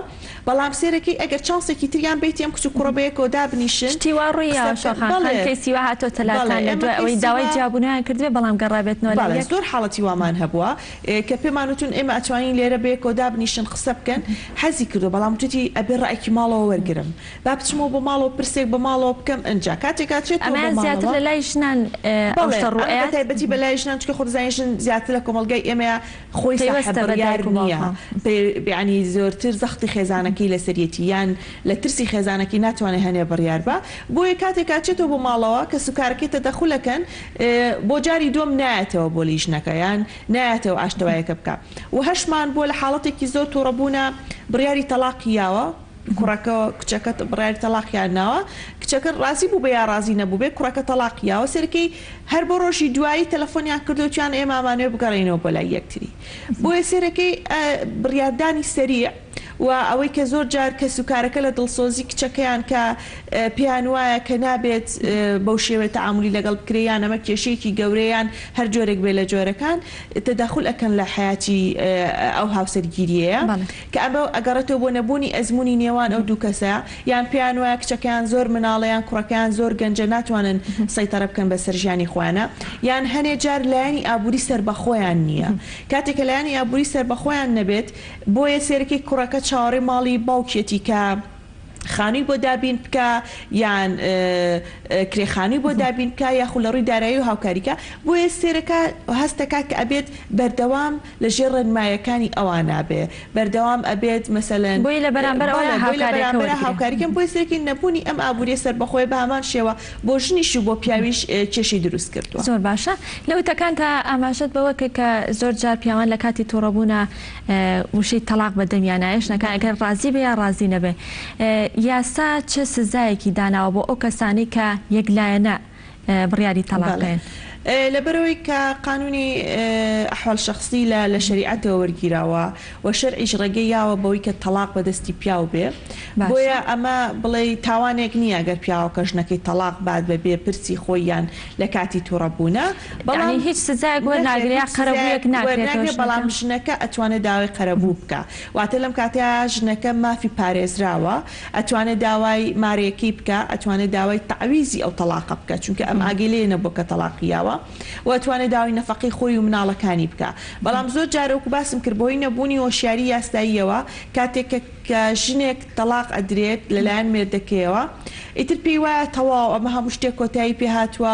Speaker 4: بەڵام سێرەکەی ئەگەر چانسێکی تریان بیت ئەم کچ و کوڕە بەیەکەوە دابنیشن
Speaker 1: تیوا ڕووی سیوا هاتۆ تەلاتان لە دوای ئەوەی داوای جیابوونیان کردوێ بەڵام گەڕابێتنەوە
Speaker 4: زۆر حاڵەتی وامان هەبووە کە پێمانوتون ئێمە ئەتوانین لێرە بەیەکەوە دابنیشن قسە بکەن حەزی کردو بەڵام توتی ئەبێ ڕایکی ماڵەوە وەرگرم با بچمەوە بۆ ماڵەوە پرسێک بە ماڵەوە بکەم ئەنجا کاتێکا چێت
Speaker 1: ئەمان زیاتر لە لای ژنان
Speaker 4: تایبەتی بە لای ژنان چکە خۆزانیشن زیاتر لە کۆمەلگای ئێمە خۆی سەحەبەڕیار نییە ینی زۆرتر زەختی خێزانەکەی لە سەرەتی یان لە ترسی خێزانەکەی ناتوانێت هەنێ بڕیار بە بۆیە کاتێکا چێتەوە بۆ ماڵەوە کە سوکارەکەی تەدەخولەکەن بۆ جاری دۆم نایەتەوە بۆ لیژنەکە یان نایەتەوە ئاشتەوایەکە بکە و هەشمان بۆ لە حاڵەتێکی زۆر تووڕەبوونە بڕیاری تەلاقیاوە کوڕەکە کچەکە بڕیاری تەلاقیان ناوە کچەکە ڕازی بوو بە یا ڕازی نەبوو بێ کوڕەکە تەلاقیاوە سەرکەی هەر بۆ ڕۆژی دوایی تەلەفۆنیان کردوچیان ئێمامانوێ بگەڕێنەوە بۆ لای یەکتری بۆیە سێرەکەی بڕیاردانی سەریع و ئەوەی کە زۆر جار کە سوکارەکە لە دڵسۆزی کچەکەیان کە پێیان وایە کە نابێت بەو شێوێت تەعاملی لەگەڵ بکرێیان ئەمە کێشەیەکی گەورەیان هەر جۆرێک بێ لە جۆرەکان تەداخل ئەکەن لە حیاتی ئەو هاوسەرگیریەیە کە ئەمە ئەگەڕێتەوە بۆ نەبوونی ئەزمموی نێوان ئەو دوو کەسە یان پێیان وایە کچەکەیان زۆر مناڵەیان کوڕەکەیان زۆر گەنجە ناتوانن سەیتەرە بکەن بە سەرژیانی خۆیانە یان هەنێ جار لایەنی ئابووری سەربەخۆیان نییە کاتێکە لایەنی ئابووری سەربەخۆیان نەبێت بۆیە سێرەکەی کوڕەکە چاوەڕێی ماڵی باوکێتی کە خانووی بۆ دابین بکە یان کرێخانووی بۆ دابین بکە یاخود لە ڕووی دارایی و هاوکاریکە بۆیە سێرەکە هەستەکە کە ئەبێت بەردەوام لە ژێر ڕێنمایەکانی ئەوان نابێ بەردەوام ئەبێت مەسەلەن
Speaker 1: بۆی لە بەرامبەر
Speaker 4: هاوکاریکەم بۆی سێکی نەبوونی ئەم ئابووری سەربەخۆی بە هەمان شێوە بۆ ژنیش و بۆ پیاویش کێشی دروست کردووە
Speaker 1: زۆر باشە لەوتەکان تا ئاماژەت بەوە کە زۆر جار پیاوان لە کاتی تووڕەبوونە وشەی تەلاق بەدەمیانایش نەکە ئەگەر ڕازی بێ یا ڕازی نەبێ یاسا چه سزایەکی داناوە بۆ ئەو کەسانی کە یەکلایەنە بڕیاری تەلاقێن
Speaker 4: لەبەرەوەی کە قانونی ئەحوال شخصی لە شریعەتەوە وەرگیراوە و شەرعیش ڕێگەیاوە بەوەی کە تەلاق بەدەستی پیاو بێ بۆیە ئەمە بڵێ تاوانێک نییە گەر پیاوەکە ژنەکەی تەلاق بعد بەبێ پرسی خۆیان لە کاتی تووڕەبوونە
Speaker 1: بەڵام هیچ سزایەک وەرناگرێت قەرەبوویەک ناکرێت
Speaker 4: بەڵام ژنەکە ئەتوانێت داوای قەرەبوو بکە واتە لەم کاتەیە ژنەکە مافی پارێزراوە ئەتوانێت داوای مارەیەکەی بکە ئەتوانێت داوای تەعویزی ئەو تەلاقە بکە چونکە ئەم ئاگەلەیە نەبووە کە تەلاقیاوە واتوانێت داوای نەفەقی خۆی و مناڵەکانی بکە بەڵام زۆر جارەوەکو باسم کرد بۆی نەبوونی هۆشیاری یاستاییەوە کاتێک کە ژنێک تەلاق ئەدرێت لەلایەن مێردەکەیەوە ئیتر پێی وایە تەواو ئەمە هەموو شتێک کۆتایی پێ هاتووە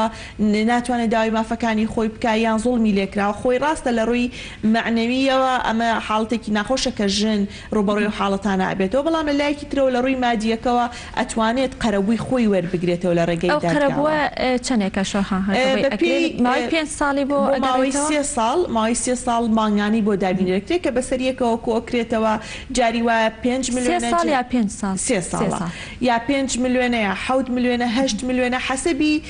Speaker 4: ناتوانێت داوای مافەکانی خۆی بکە یان زوڵمی لێکراوە خۆی ڕاستە لە ڕووی معنەویەوە ئەمە حاڵەتێکی ناخۆشە کە ژن ڕوبەڕووی حاڵەتانە ئەبێتەوە بەڵام لە لایەکی ترەوە لە ڕووی مادیەکەەوە ئەتوانێت قەرەبووی خۆی وەربگرێتەوە لە ڕێگەی
Speaker 1: قەرەبووە چەندێکە شۆها ماوەی 5 ساڵی بۆ
Speaker 4: ماوەی 3 ساڵ مانگانی بۆ دابینێکرێت کە بەسەریەکەوە کۆکرێتەوە جاری وایە 5 میلیۆن
Speaker 1: یا 5 ساڵ
Speaker 4: 3 ساڵە یا 5 میلیۆنە یا 7 میلیۆنە 8 میلیۆنە حەسەبی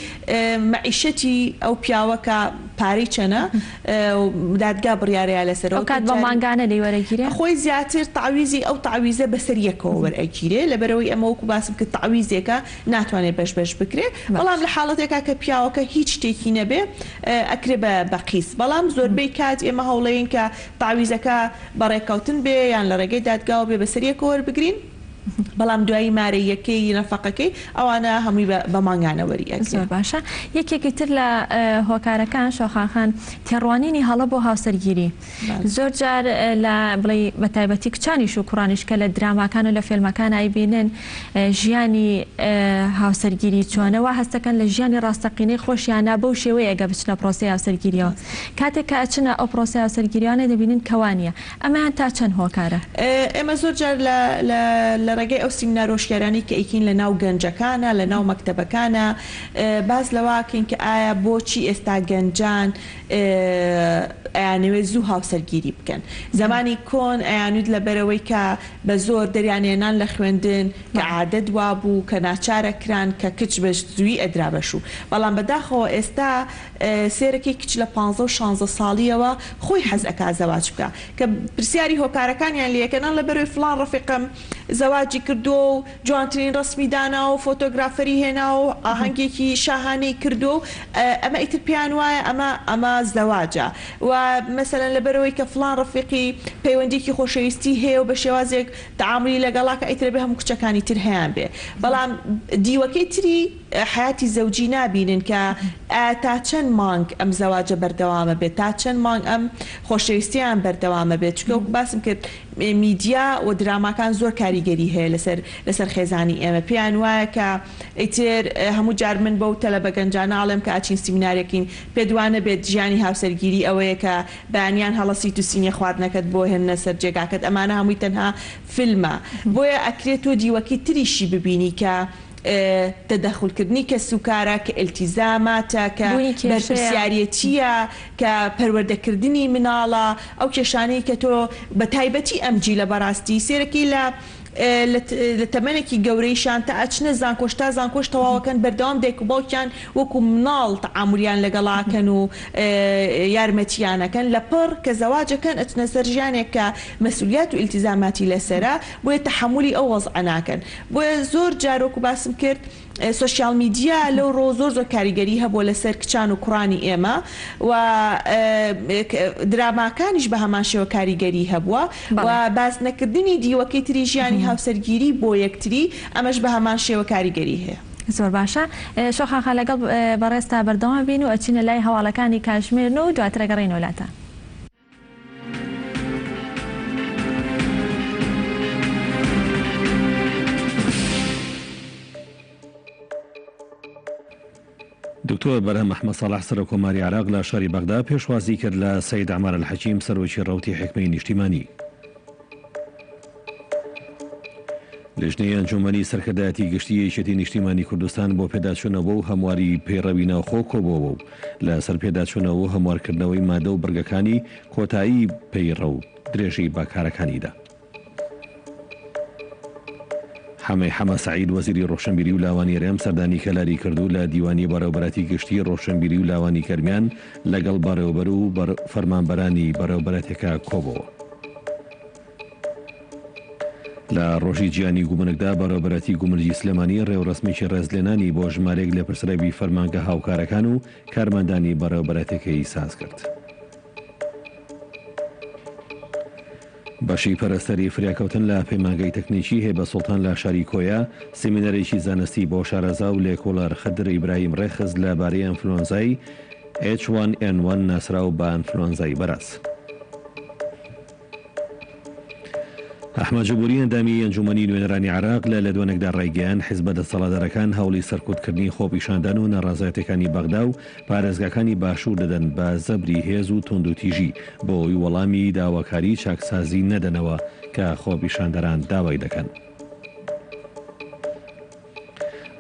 Speaker 4: مەعیشەتی ئەو پیاوەکە پارەی چەنە دادگا بڕیارەیە لەسەرەوە
Speaker 1: کات بە مانگانە لێ وەرەگیرێ
Speaker 4: خۆی زیاتر تعویزی ئەو تعویزە بەسەریەکەوە وەرئەگیرێ لەبەرەوەی ئەمە وەکو باسم کە تعویزێکە ناتوانێت بەش بکرێ بەڵام لە حاڵەتێکا کە پیاوەکە هیچ شتێکی نەبێ ئەکرێ بە قیس بەڵام زۆربەی کات ئێمە هەوڵەیەن کە تعویزەکە بەڕێکەوتن بێ یان لە ڕێگەی دادگاوە بێ بەسەریەکەوە وەربگرین بەڵام دوایی مارەیەکەی نەفەقەکەی ئەوانە هەمووی بە مانگانەوەری
Speaker 1: زۆر باشە یەکێکی تر لە هۆکارەکان شۆخاخان تێڕوانینی هەڵە بۆ هاوسەرگیری زۆر جار لە بڵێ بە تایبەتی کچانیش و کوڕانیش کە لە دراماکان و لە فیلمەکان ئایبینن ژیانی هاوسەرگیری چۆنەوە هەستەکەن لە ژیانی ڕاستەقینەی خۆشیانە بەو شێوەیە ئەگە بچنە پرۆسی هاوسەرگیریەوە کاتێک کە ئەچنە ئەو پرۆسی هاوسەرگیریانە دەبینن کەوانیە ئەمەیان تا چەند هۆکارە
Speaker 4: ئێمە زۆر جار لە ڕێگەی ئەو سیمینارۆشکێرانی کە ئەیکین لە ناو گەنجەکانە لە ناو مەکتەبەکانە باز لەواکەین کە ئایا بۆچی ئێستا گەنجان ئەیانەوێت زوو هاوسەرگیری بکەن زمانی کۆن ئەیانوت لەبەرەوەی کە بە زۆر دەریانێنان لە خوێندن کە عادە دوا بوو کە ناچارەکران کە کچ بە زووی ئەدرا بەشوو بەڵام بەداخەوە ئێستا سێرەکەی کچ لە 15 و 16 ساڵیەوە خۆی حەز ئەکا زەواج بکە کە پرسیاری هۆکارەکانیان لەکەنان لەبەرەوەی فڵان ڕەفیقم زەواجی کردو و جوانترین ڕسمی دانا و فۆتۆگرافەری هێنا و ئاهەنگێکی شاهانەی کردو ئەمە ئیتر پیان وایە ئەمە زەواجە و مەسەلەن لەبەرەوەی کە فڵان ڕەفیقی پەیوەندێکی خۆشەویستی هەیە و بە شێوازێک تەعاملی لەگەڵاکە ئیتر بێ هەموو کچەکانی تر هەیان بێ بەڵام دیوەکەی تری حیاتی زەوجی نابینن کە تا چەند مانگ ئەم زەواجە بەردەوامە بێت تا چەند مانگ ئەم خۆشەویستیان بەردەوامە بێت چکە باسم کرد میدیا و دراماکان زۆر کاریگەری هەیە لەسەر خێزانی ئێمە پێیان وایە کە ئیتر هەموو جار من بەو تەلە بە گەنجاناڵم کە ئاچین سیمینارێکین پێدوانە بێت ژیانی هاوسەرگیری ئەوەیە کە بەیانیان هەڵەسیت و سینی خواردنەکەت بۆ هێنە سەر جێگاکەت ئەمانە هەمووی تەنها فیلمە بۆیە ئەکرێت تۆ دیوەکەی تریشی ببینی کە تدخلکردنی کە سوکارە کە ئلتیزاماتە کە بەرپرسیارەتیە کە پەروەردەکردنی مناڵە ئەو کێشانەی کە تۆ بە تایبەتی ئەمجی لە بەڕاستی سێرەکەی لە تەمەنێکی گەورەیشان تا ئەچنە زانکۆش تا زانکۆش تەواوەکەن بەردەوام دایک و باوکیان وەکو مناڵ تەعاملیان لەگەڵاکەن و یارمەتیانەکەن لە پڕ کە زەواجەکەن ئەچنە سەر ژیانێک کە مەسئولیات و ئیلتیزاماتی لەسەرە بۆیە تەحملی ئەو وەزع ناکەن بۆیە زۆر جارۆک و باسم کرد سوشیال میدیا لەو ڕۆ زۆر کاریگەری هەبووە لەسەر کچان و کوڕانی ئێمە و دراماکانیش بە هەمان شێوە کاریگەری هەبووە و باز نەکردنی دیوەکەی تری ژیانی هاوسەرگیری بۆ یەکتری ئەمەش بە هەمان شێوە کاریگەری هەیە
Speaker 1: زۆر باشە شۆخاخا لەگەڵ بەڕێستا بەردەوام بین و ئەچینە لای هەواڵەکانی کاتژمێر و دواتر ئەگەڕێین وڵاتە
Speaker 6: دکتۆر بەرهەم محمەد ساڵح سەرۆک کۆماری عێراق لە شاری بەغدا پێشوازی کرد لە سەید عەمار الحەکیم سەرۆکی ڕەوتی حکمەی نیشتیمانی. لەژنەی ئەنجومەنی سەرکردایەتی گشتی یەکێتی نیشتیمانی کوردستان بۆ پێداچوونەوە و هەمواری پەیڕەوی ناوخۆ کۆبووەوە و لەسەر پێداچوونەوە و هەموارکردنەوەی مادە و بڕگەکانی کۆتایی پەیڕە و درێژی باکارەکانیدا. حەمە سەعید وەزیری ڕۆشنبیری و لاوانی هەرێم سەردانی کەلاری کردو لە دیوانی بەڕێوەبەراتی گشتی ڕۆشنبیری و لاوانی کەرمیان لەگەڵ بەڕێوەبەر و فەرمانبەرانی بەڕێوەبەراتێکە کۆبەوە. لە ڕۆژی گیانی گومنگدا بەڕێوەبەراتی گومرجی سلێمانی ڕێوڕسمێکی ڕێزلێنانی بۆ ژمارێک لە پرسرەوی فەرمانگە هاوکارەکان و کارمەندانی بەڕێوەبەراتەکەی ساز کرد. بەشی پەرستەری فریاکەوتن لە پەیمانگەی تەکنیکی هەیە بە سوڵتان لە شاری کۆیا سیمینەرێکی زانستی بۆ شارەزا و لێکۆڵەر خەدر ئیبراهیم ڕێخز لەبارەی ئەنفلۆنزای H1N1 ناسراو بە ئەنفلۆنزای بەراز. ئەحمەد جوبوری ئەندامی ئەنجومەنی نوێنەرانی عێراق لە دوانێکدا ڕایگەیان حیزبە دەسەڵاتدارەکان هەوڵی سەرکوتکردنی خۆپیشاندان و نەڕازایەتەکانی بەغدا و پارێزگاکانی باشوور دەدەن بە زەبری هێز و توندوتیژی بۆی وەڵامی داواکاری چاکسازی نەدەنەوە کە خۆپیشاندەران داوای دەکەن.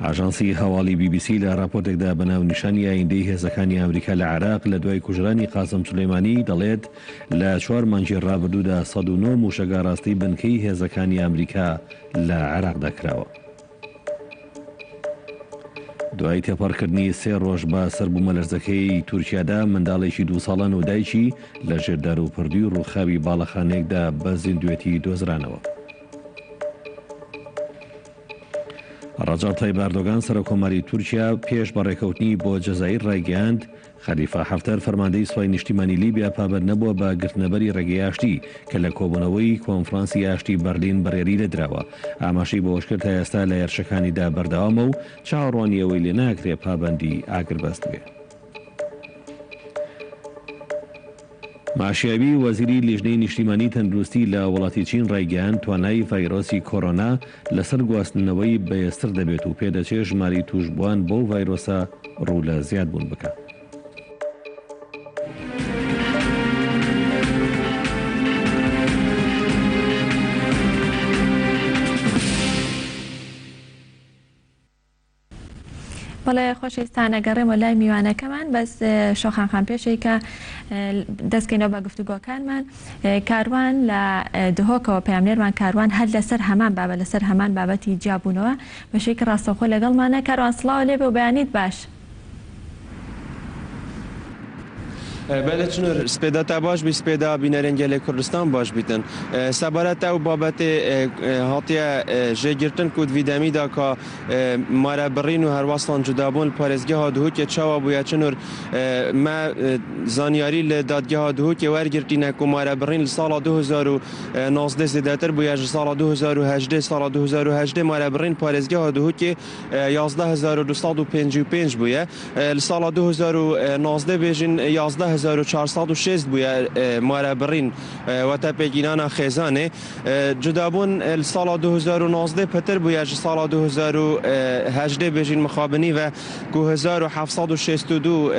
Speaker 6: ئاژانسی هەواڵی BBC لە راپۆرتێکدا بەناو نیشانی ئایندەی هێزەکانی ئەمریکا لە عێراق لە دوای کوژرانی قاسم سولەیمانی دەڵێت لە 4 مانگی ڕابردوودا 109 موشەگا ڕاستی بنکەی هێزەکانی ئەمریکا لە عێراقدا کراوە. دوای تێپەڕکردنی 3 ڕۆژ بە سەربوومە لەرزەکەی تورکیادا منداڵێکی 2 ساڵان و دایکی لە ژێردار و پردوی و ڕووخاوی باڵەخانەیەکدا بە زیندوێتی دۆزرانەوە. ڕەجەب تایب ئەردۆغان سەرۆکۆماری تورکیا پێش بە ڕێکەوتنی بۆ جەزایر ڕایگەیاند خەلیفە حەفتەر فەرماندەی سوپای نیشتیمانی لیبیا پابند نەبووە بە گرتنەبەری ڕێگەی ئاشتی کە لە کۆبوونەوەی کۆنفرانسی ئاشتی بەرلین بەڕێری لێدراوە. ئاماشەی بۆ ئەوەش کرد تا ئێستا لە هێرشەکانیدا بەردەوامە و چاوەڕوانی ئەوەی لێ ناکرێ پابەندی ئاگربەست بێت. ماشیابی وەزیری لیژنەی نیشتیمانی تەندروستی لە وڵاتی چین ڕایگەیاند توانای ڤایرۆسی کۆرۆنا لەسەر گواستنەوەی بەهێزتر دەبێت و پێدەچێت ژماری توشبووان بۆ ڤایرۆسە ڕوو لە زیادبوون بکات.
Speaker 1: بەڵێ خۆشەویستان ئەگەڕێمە لای میوانەکەمان بەس شۆخان خان پێشەی کە دەستکەینەوە بە گفتوگۆکانمان کاروان لە دهۆکەوە پەیامنێرمان کاروان هەر لەسەر هەمان بابەت لەسەر هەمان بابەتی جیابوونەوە بەشێکی ڕاستەوخۆ لەگەڵمانە. کاروان سڵاو لێبێ و بەیانیت باش.
Speaker 7: بله چنور سپیداتا باش بی سپیدا بینرین گله کردستان باش بیتن سبارت او بابت هاتیه جگرتن کود ویدمی دا که ماره برین و هر واسطان جدابون پارزگاه ها دهو که چاوا بویا چنور ما زانیاری لدادگاه ها دهو که ورگرتینه که ماره برین لسال 2019 زیدتر بویا سال 2018 سال 2018 ماره برین پارزگاه ها دهو که 11255 بویا لسال 2019 بیجین 11406 بویا ماره برین و تا پیگینانا خیزانه جدابون سال 2019 پتر بویا سال 2018 بیجین مخابنی و 2762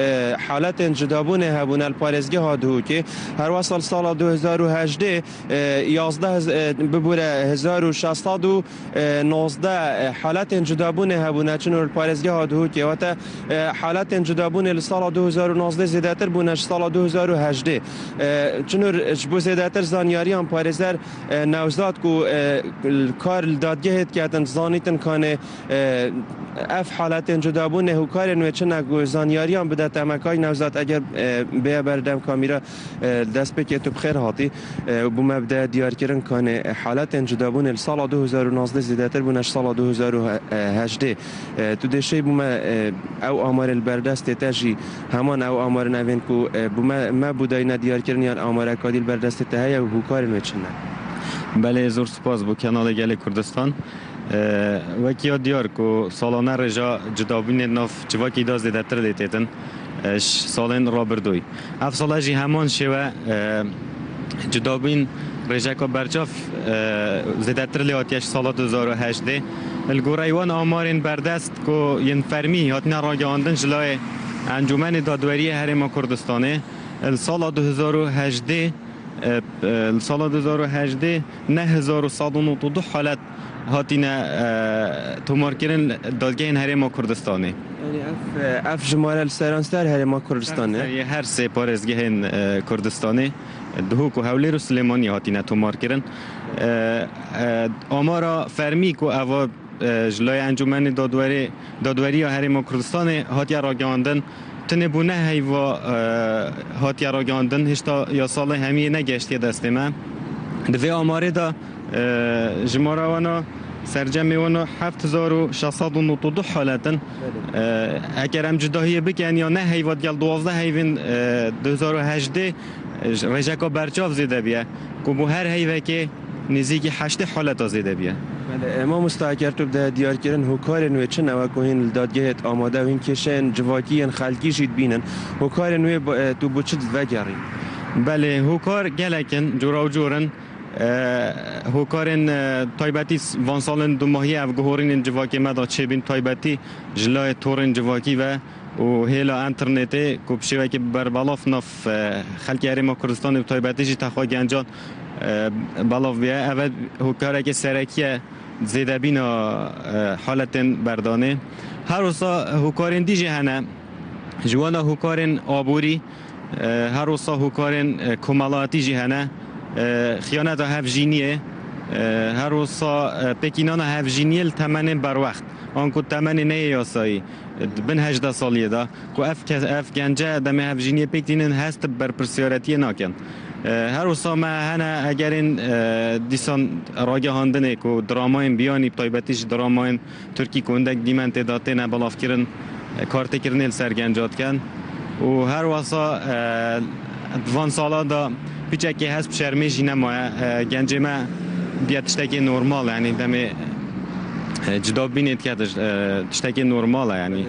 Speaker 7: حالت جدابون هبون الپارزگاه ها دهو که هر وصل سال 2018 11 ببوره 1619 حالت جدابون هبون چون الپارزگاه ها دهو که و تا حالت جدابون سال 2019 زیادتر بونه سال 2018 چون جبو زیادتر زانیاریان پارزر نوزاد کو کار دادگاهت که اتن زانیتن کانه اف حالت جدابون هو کار نو چن زانیاریان بده تمکای نوزاد اگر به بردم کامیرا دست بکه تو بخیر هاتی بو مبدا دیار کردن کانه حالت جدابون سال 2019 زیادتر بونه سال 2018 تو دشی بو او آمار البردست تاجی همان او آمار نوین کو بو ما بودای ندیار کردن یا آمار کادیل بردست تهیا و کار نو چنه.
Speaker 8: بله زور سپاس بو کانال گل کردستان وکی دیار کو سالانه رجا جدابین ناف جواکی داز دیدتر دیتن سالن رابردوی اف سالاجی همان شوه جدابین رجا که برچاف زیدتر لیاتیش سال 2018 الگورایوان آمارین بردست که ین فرمی هاتنا راگاندن جلای انجمن دادوری هرم کردستانه سال 2018 سال 2018 9192 حالت هاتینا تومار کردن دادگاه هرم کردستانه.
Speaker 7: یعنی اف جماره سرانسر هرم کردستانه.
Speaker 8: هر سه پارزگاه کردستانه دهو کو حولی رو سلیمانی هاتینا تومار کردن. آمارا فرمی کو اوا جلای انجمن دادوری هرم کردستانه هاتیا راگاندن تنبونه هیوا هاتیا راگاندن هشتا یا سال همی نگشتی دست ما دوی آماره دا جماراوانا سرجمی وانا 7692 حالتن اگر هم جداهی بکن یا نه هیواد گل 12 هیوین 2018 رجکا برچاف زیده بیه که بو هر هیوه که نزدیکی 8 حالت زیده بیه.
Speaker 7: ما مستعجر تو بده دیار کردن هوکار نوی چه نوع کوهین دادگاهت آماده و این کشن جواکیان خلکی جید بینن هوکار نوی تو بچه وگرین.
Speaker 8: بله هوکار گلکن جورا و جورن هوکارن تایبتی وان سالن دو ماهی افگهورین جواکی مدا چه بین تایبتی جلای تورن جواکی و هیلا انترنتی کبشی که بر بالاف نف خلکی هرم کردستان تایبتی جی تخواه گنجان بالاف بیه اول هوکاره که سرکیه زیده بینا حالتن بردانه هر روزا هوکارن دیجی هنه جوانا هوکارن آبوری هر روزا هوکارن کمالاتی جی هنه خیانت هف جینیه هەروسا پێکینانە هەڤژینیل تەمەنێ بەروەخت ئەنکو تەمەنی نەیە یاسایی بن 18 ساڵیەدا کو ئەف گەنجە دەمێ هەڤژینیە پێکتینن هەست بەرپرسیارەتیە ناکەن هەروسا me hene egerên dîsan ragihandinê ku dramayên biyanî taybetî ji dramayên Tirkî ku hindek dîmen têda têne belavkirin kartêkirinê li ser genca dikin û her wasa van sala da piçekê hesp şermê jî nemaye gencê me biya tiştekê normal yanî demê cidabînê dike tiştekê normal e yanî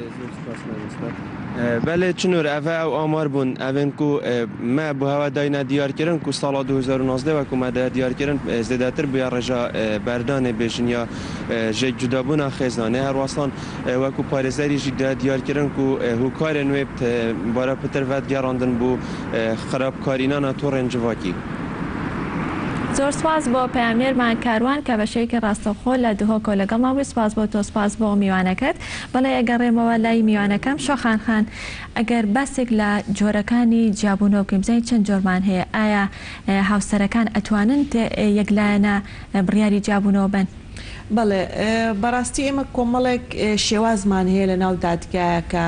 Speaker 7: بله چنور اوه او آمار بون اوین کو ما بو هوا داینا دیار کردن کو سال 2019 و کو ما دیار کردن زیادتر بیا رجا بردان بیشن یا جگ جدابون خزانه هر واسان و کو پارێزەری جی دیار کردن کو هوکارن وب بارا پتر ود گراندن بو خرابکارینانا تورن جواکی
Speaker 1: زۆر سواز بۆ پەیامێرمان کاروان کە بەشەیەکی ڕاستەوخۆ لە دهۆکۆ لەگەڵ ماوەی سپاس بۆ تۆ سپاس بۆ میوانەکەت بەڵێ ئەگەڕێمەوە لای میوانەکەم شۆخان خان ئەگەر باسێک لە جۆرەکانی جیابوونەوە بکەین بزانین چەند جۆرمان هەیە ئایا هاوسەرەکان ئەتوانن یەکلایەنە بڕیاری جیابوونەوە بن؟
Speaker 4: بەڵێ بەڕاستی ئێمە کۆمەڵێک شێوازمان هەیە لە ناو دادگایە کە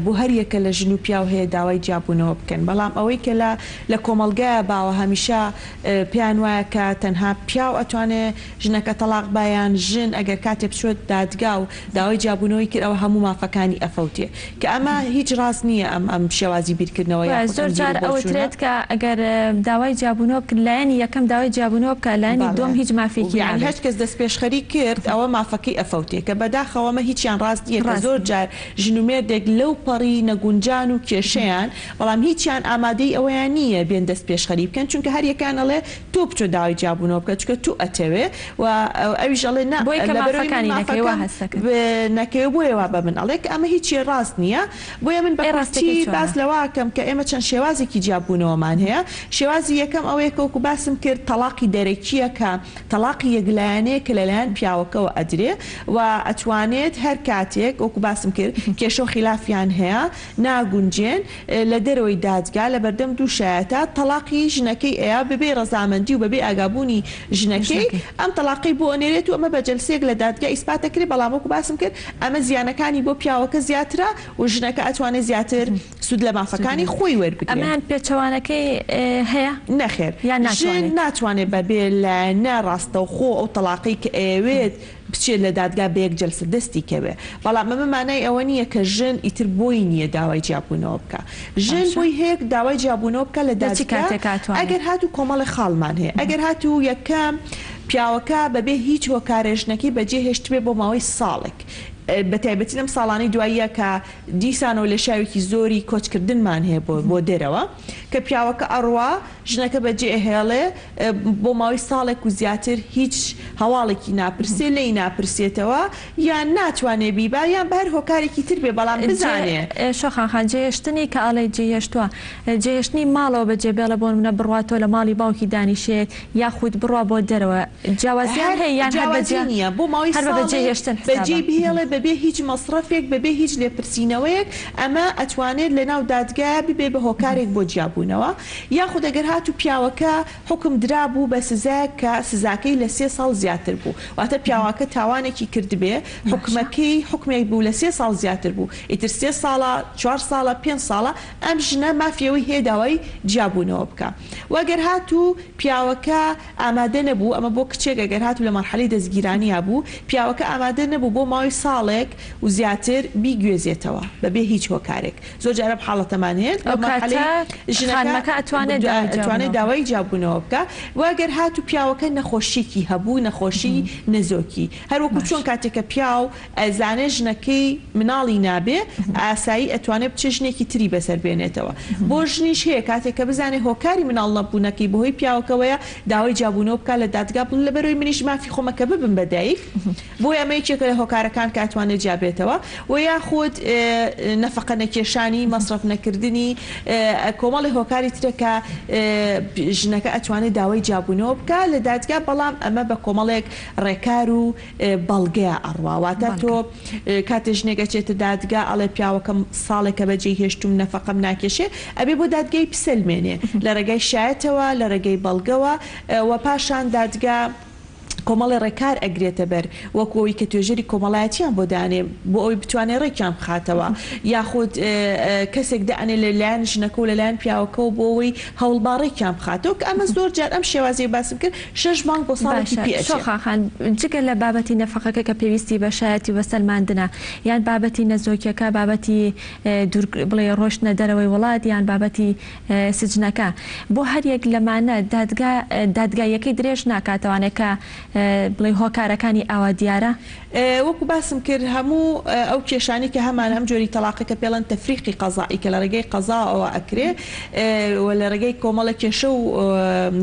Speaker 4: بۆ هەر یەکە لە ژن و پیاو هەیە داوای جیابوونەوە بکەن بەڵام ئەوەی کە لە کۆمەلگایە باوە هەمیشە پێیان وایە کە تەنها پیاو ئەتوانێت ژنەکە تەلاق بایان ژن ئەگەر کاتێ بچۆت دادگا و داوای جیابوونەوەی کرد ئەوە هەموو مافەکانی ئەفەوتێ کە ئەمە هیچ ڕاست نییە ئەم شێوازی بیرکردنەوەی
Speaker 1: زۆر جار ئەوترێت کە ئەگەر داوای جیابوونەوە بکرد لایەنی یەکەم داوای جیابوونەوە بکە لایەنی دۆم هیچ مافێکی
Speaker 4: هەر کەس دەست پێشخەری کرد ئەوە مافەکەی ئەفەوتێ کە بەداخەوەمە هیچیان ڕاست نییە کە زۆر جار ژن و مێردێک لەو پەڕی نەگونجان و کێشەیان بەڵام هیچیان ئامادەی ئەوەیان نییە بێن دەست پێشخەری بکەن چونکە هەر یەکانەڵێ تۆ بچۆ داوای جیابوونەوە بکە چونکە تو ئەتەوێ و ئەویش ئەڵێ نەکەوێ بۆیەوە بە من ئەڵێ ئەمە هیچی ڕاست نییە بۆیە من بەڕاستی باس لەواکەم کە ئێمە چەند شێوازێکی جیابوونەوەمان هەیە شێوازی یەکەم ئەوەیە کە وەکو باسم کرد تەلاقی دەرەکیە کە تەلاقی یەکلایەنەیە کە لەلایەن پیاوەکەەوە ئەدرێ و ئەتوانێت هەر کاتێک وەکو باسم کرد کێشە و خلافیان هەیە ناگونجێن لە دەرەوەی دادگا لە بەردەم دوو شایەتە تەلاقی ژنەکەی ئەیە بەبێ ڕەزامەندی و بەبێ ئاگابوونی ژنەکەی ئەم تەلاقی بۆ ئەنێرێت و ئەمە بە جەلسەیەک لە دادگا ئیسپاتەکرێ بەڵام وەکو باسم کرد ئەمە زیانەکانی بۆ پیاوەکە زیاترە و ژنەکە ئەتوانێت زیاتر سود لە مافەکانی خۆی وەربگرێت.
Speaker 1: ئەمان پێچەوانەکەی هەیە
Speaker 4: نەخێر ژن ناتوانێت بەبێ لە ناڕاستەوخۆ ئەو تەلاقی کە ئەوێت بچێت لە دادگا بە یەک جەلسە دەستی کەوێ بەڵام ئەمە مانای ئەوە نییە کە ژن ئیتر بۆی نییە داوای جیابوونەوە بکە ژن بۆی هەیەک داوای جیابوونەوە بکە لە دادگا ئەگەر هاتوو کۆمەڵی خاڵمان هەیە ئەگەر هاتوو یەکەم پیاوەکە بەبێ هیچ هۆکارێژنەکەی بەجێ هێشتبێ بۆ ماوەی ساڵێک بە تایبەتی لەم ساڵانەی دواییە کە دیسانەوە لە شاوێکی زۆری کۆچکردنمان هەیە بۆ دێرەوە کە پیاوەکە ئەڕوا ژنەکە بەجێ هێڵێ بۆ ماوەی ساڵێک و زیاتر هیچ هەواڵێکی ناپرسێ لی ناپرسێتەوە یان ناتوانێ بیبا یان بە هەر هۆکارێکی تر بێ بەڵام بزانێ
Speaker 1: شۆخان جێهێشتنی کە ئەڵێ جێهێشتووە جێهێشتنی ماڵەوە بەجێ بێڵە بۆ منە بڕاتۆ لە ماڵی باوکی دانیشێت یاخود بڕوا بۆ دەرەوە جیاوازیان هەیە یان
Speaker 4: جیاوازی نییە بۆ ماوەی
Speaker 1: جێهێشتن
Speaker 4: بەجێ بهێڵێ بەبێ هیچ مەصرفێک بەبێ هیچ لێپرسینەوەیەک ئەمە ئەتوانێت لە ناو دادگایە ببێ بە هۆکارێک بۆ جیابوونەوە یاخود ئەگەر هاتوو پیاوەکە حکم درابوو بە سزایەک کە سزاکەی لە 3 ساڵ زیاتر بوو واتە پیاوەکە تاوانێکی کردبێ حکومەکەی حکمێک بوو لە 3 ساڵ زیاتر بوو ئیتر 3 ساڵە 4 ساڵە 5 ساڵە ئەم ژنە مافیەوەی هەیە داوای جیابوونەوە بکە وەگەر هاتوو پیاوەکە ئامادە نەبوو ئەمە بۆ کچێک ئەگەر هاتوو لە مەرحەلەی دەستگیرانیا بوو پیاوەکە ئامادە نەبوو بۆ ماوەی ساڵێک و زیاتر بیگوێزێتەوە بەبێ هیچ هۆکارێک زۆر جارە حاڵەتەمان هەیە
Speaker 1: ژنەکە
Speaker 4: ئەتوانێت داوای جیابوونەوە بکە واگەر هاتوو پیاوەکە نەخۆشیێکی هەبوو نەخۆشی نەزۆکی هەروەکو چۆن کاتێکە پیاو ئەزانێ ژنەکەی مناڵی نابێ ئاسایی ئەتوانێت بچێ ژنێکی تری بەسەر بێنێتەوە بۆ ژنیش هەیە کاتێککە بزانێ هۆکاری مناڵ نەبوونەکەی بەهۆی پیاوەکەوەیە داوای جیابوونەوە بکە لە دادگا بڵ لەبەرەوەی منیش مافی خۆمەکە ببم بەدایک بۆ ئەمەیەکێکە لە هۆکارەکان کە ئەتوانێت جیابێتەوە و یاخود نەفەقە نەکێشانی مەصرف نەکردنی کۆمەڵی هۆکاری ترەکە ژنەکە ئەتوانێت داوای جیابوونەوە بکە لە دادگا بەڵام ئەمە بە کۆمەڵێک ڕێکار و بەڵگەیە ئەڕواواتە تۆ کاتێ ژنێکە چێتە دادگا ئەڵێ پیاوەکەم ساڵێکە بەجێ هێشتوم نەفەقەم ناکێشێ ئەبێ بۆ دادگای پسەلمێنێ لە ڕێگای شایەتەوە لە ڕێگەی بەڵگەوە و پاشان دادگا کۆمەڵی ڕێکار ئەگرێتە بەر وەکەوەی کە توێژەری کۆمەڵایەتیان بۆ دانێ بۆ ئەوی بتوانێت ڕێکیان بخاتەوە یاخود کەسێک دەانێ لەلایەن ژنەکە و لەلایەن پیاوەکە و بۆ ئەوەی هەوڵباڕێکیان بخاتەوە کە ئەمە زۆر جار ئەم شێوازی باسم کرد 6 مانگ بۆ ساڵێکی
Speaker 1: پێخان جگە لە بابەتی نەفەقەکە کە پێویستی بە شایەتی بەسەلماندنە یان بابەتی نەزۆکیەکە بابەتی بڵێ ڕۆشتنە دەرەوەی وڵات یان بابەتی سجنەکە بۆ هەریەک لەمانە دادگایەکەی درێژ ناکاتەوانێت کە بڵێ هۆکارەکانی ئاوا دیارە
Speaker 4: وەکو باسم کرد هەموو ئەو کێشانی کە هەمان ئەم جۆری تەلاقەکە پێڵەن تەفریقی قەزایی کە لە ڕێگەی قەزاەوە ئەکرێ لە ڕێگەی کۆمەڵە کێشە و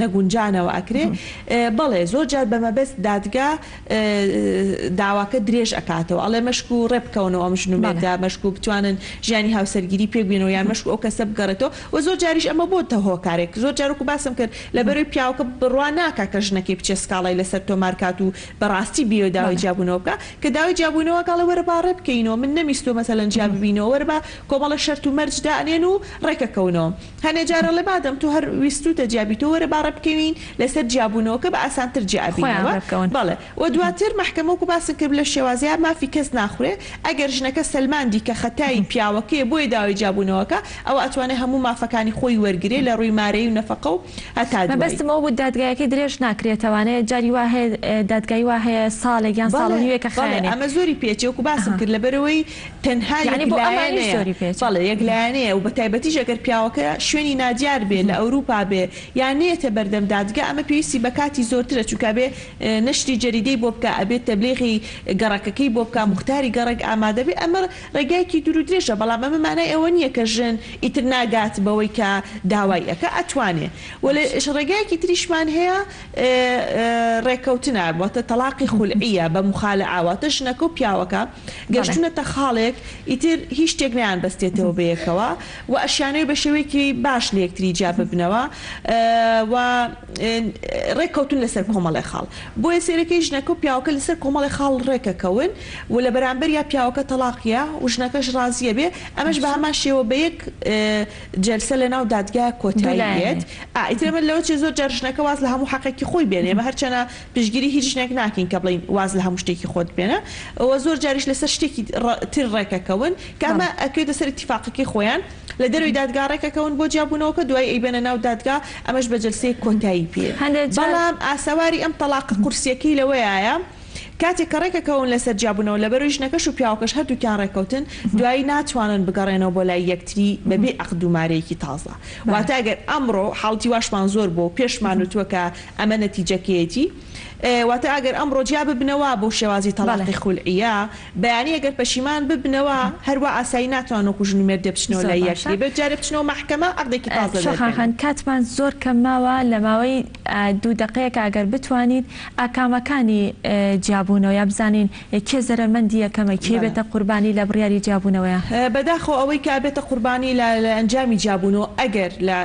Speaker 4: نەگونجانەوە ئەکرێ بەڵێ زۆر جار بەمەبەست دادگا داواکە درێژ ئەکاتەوە ئەڵێ مەشک و ڕێبکەونەوە ئەم ژنومێدا مەشک و بتوانن ژیانی هاوسەرگیری پێبوێنەوە یان مەشک ئەو کەسە بگەڕێتەوە و زۆر جاریش ئەمە بۆتە هۆکارێک زۆر جارێک و باسم کرد لەبەرەوەی پیاوەکە بڕوا ناکا کە ژنەکەی بچێ سکاڵای لەسەر تۆمارکات و بەڕاستی بیۆ داوای جیابوونەوە بکە کە داوای جیابوونەوە کاڵە وەرە با ڕێ بکەینەوە من نەمیستۆ مەسەلەن جیاب ببینەوە وەرە با کۆمەڵە شەرت و مەرج دائنێن و ڕێکەکەونەوە هەنێ جارە لێ بادەم تو هەر ویستوتە جیابیتەوە وەرە با ڕێ بکەوین لەسەر جیابوونەوەکە بە ئاسانتر جیابینەوە بەڵێ و دواتر مەحکەمە وەکو باسم کرد لە شێوازەیە مافی کەس ناخورێ ئەگەر ژنەکە سەلماندی کە خەتای پیاوەکەیە بۆی داوای جیابوونەوەکە ئەو ئەتوانێت هەموو مافەکانی خۆی وەرگرێ لە ڕووی مارەی و نەفەقە و هەتا
Speaker 1: بەستمەوە بوو دادگایەکەی درێژ ناکرێتەوانێت جاری وا هەیە دادگای وا هەیە ساڵێک یان ساڵ نوێکە خێنێ
Speaker 4: ئەمە زۆری پێچێ وەکو باسم کرد لەبەرەوەی تەنها یەکلایەنەیە و بە تایبەتیش ئەگەر پیاوەکە شوێنی نادیار بێ لە ئەوروپا بێ یان نێتە بەردەم دادگا ئەمە پێویستی بە کاتی زۆرترە چونکە بێ نەشری جەریدەی بۆ بکە ئەبێت تەبلیغی گەڕەکەکەی بۆ بکە مختاری گەڕێک ئامادە بێ ئەمە ڕێگایکی دوور و درێژە بەڵام ئەمە مانای ئەوە نییە کە ژن ئیتر ناگات بەوەی کە داوایەکە ئەتوانێ ڕێگایکی تریشمان هەیە ڕێکەوتنە بۆتە تەلاقی خولعیە بە مخالعاواتە ژنەکە و پیاوەکە گەشتونەتە خاڵێک ئیتر هیچ شتێک نیان بەستێتەوە بەیەکەوە و ئەشیانەی بە شێوەیەکی باش لە یەکتری جا ببنەوە و ڕێککەوتن لەسەر کۆمەڵی خاڵ بۆیە سێرەکەی ژنەکە و پیاوەکە لەسەر کۆمەڵی خاڵ ڕێکەکەون و لە بەرامبەر یا پیاوەکە تەلاقیە و ژنەکەش ڕازیە بێ ئەمەش بە هەمان شێوە بە یەک جەلسە لەناو دادگای کۆتایی بێت ئیترمە لەوە چێ زۆر جار ژنەکە واز لە هەموو حەقێکی خۆی بێنێ ئێمە هەرچەنە پشگیری هیچ ژنێک ناکەین کە بڵین واز لە هەموو شتێکی خۆت بێنە ئەوە زۆر جاریش لەسەر شتێکی تر ڕێکەکەون کە ئەمە ئەکەوێتە سەر اتفاقەکەی خۆیان لە دەروی دادگا ڕێکەکەون بۆ جیابوونەوەکە دوای ئەیبێنە ناو دادگا ئەمەش بە جەلسەی کۆتایی پێ بەڵام ئاسەواری ئەم تەلاق قورسیەکەی لەوەیە کاتێک کە ڕێکەکەون لەسەر جیابوونەوە لە بەروی ژنەکەش و پیاوەکەش هەردووکیان ڕێکەوتن دوایی ناتوانن بگەڕێنەوە بۆ لای یەکتری بەبێ عەقد و مارەیەکی تازە واتە ئەگەر ئەمڕۆ حاڵتی واشمان زۆر بۆ پێشمان وتووە کە ئەمە نەتیجەکەیەتی واتە ئەگەر ئەمڕۆ جیا ببنەوە بۆ شێوازی تەلاقی خولعیە بەیانی ئەگەر پەشیمان ببنەوە هەروە ئاسایی ناتوانن وەکو ژن و مێرد بچنەوە لای یەکتری بێت جارێ بچنەوە مەحکەمە عەقدێکی تازە
Speaker 1: شەخان کاتمان زۆر کەم ماوە لە ماوەی 2 دقەیەک ئەگەر بتوانیت ئاکامەکانی جیابوونەوە یا بزانین کێ زەرمەندی یەکەمە کێ بێتە قوربانی لە بڕیاری جیابوونەوەیە
Speaker 4: بەداخۆ ئەوەی کە بێتە قوربانی لە ئەنجامی جیابوونەوە ئەگەر لە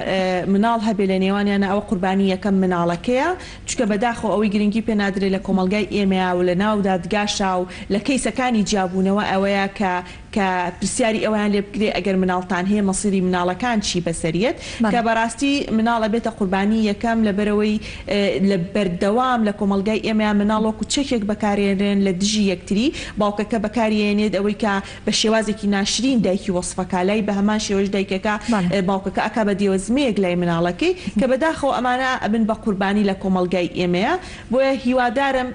Speaker 4: مناڵ هەبێ لە نێوانیانە ئەوە قوربانی یەکەم مناڵەکەیە چونکە بەداخۆ ئەوەی گرنگی پێ نادرێت لە کۆمەلگای ئێمەیە و لە ناو دادگاشا و لە کەیسەکانی جیابوونەوە ئەوەیە کە پرسیاری ئەویان لێ بکرێ ئەگەر مناڵتان هەیە مەسیری مناڵەکان چی بەسەریەت کە بەڕاستی مناڵە بێتە قوربانی یەکەم لەبەرەوەی لە بەردەوام لە کۆمەلگای ئێمەیان مناڵۆکو چەکێک بەکارێنرێن لە دژی یەکتری باوکەکە بەکارێنێت ئەوەی کە بە شێوازێکی ناشرین دایکی وەسفەکالای بە هەمان شێوەش دایکەکە باوکەکە ئەکا بە دێوەزمەیەک لای مناڵەکەی کە بەداخۆ ئەمانە ئەبن بە قوربانی لە کۆمەلگای ئێمەیە بۆیە هیوادارم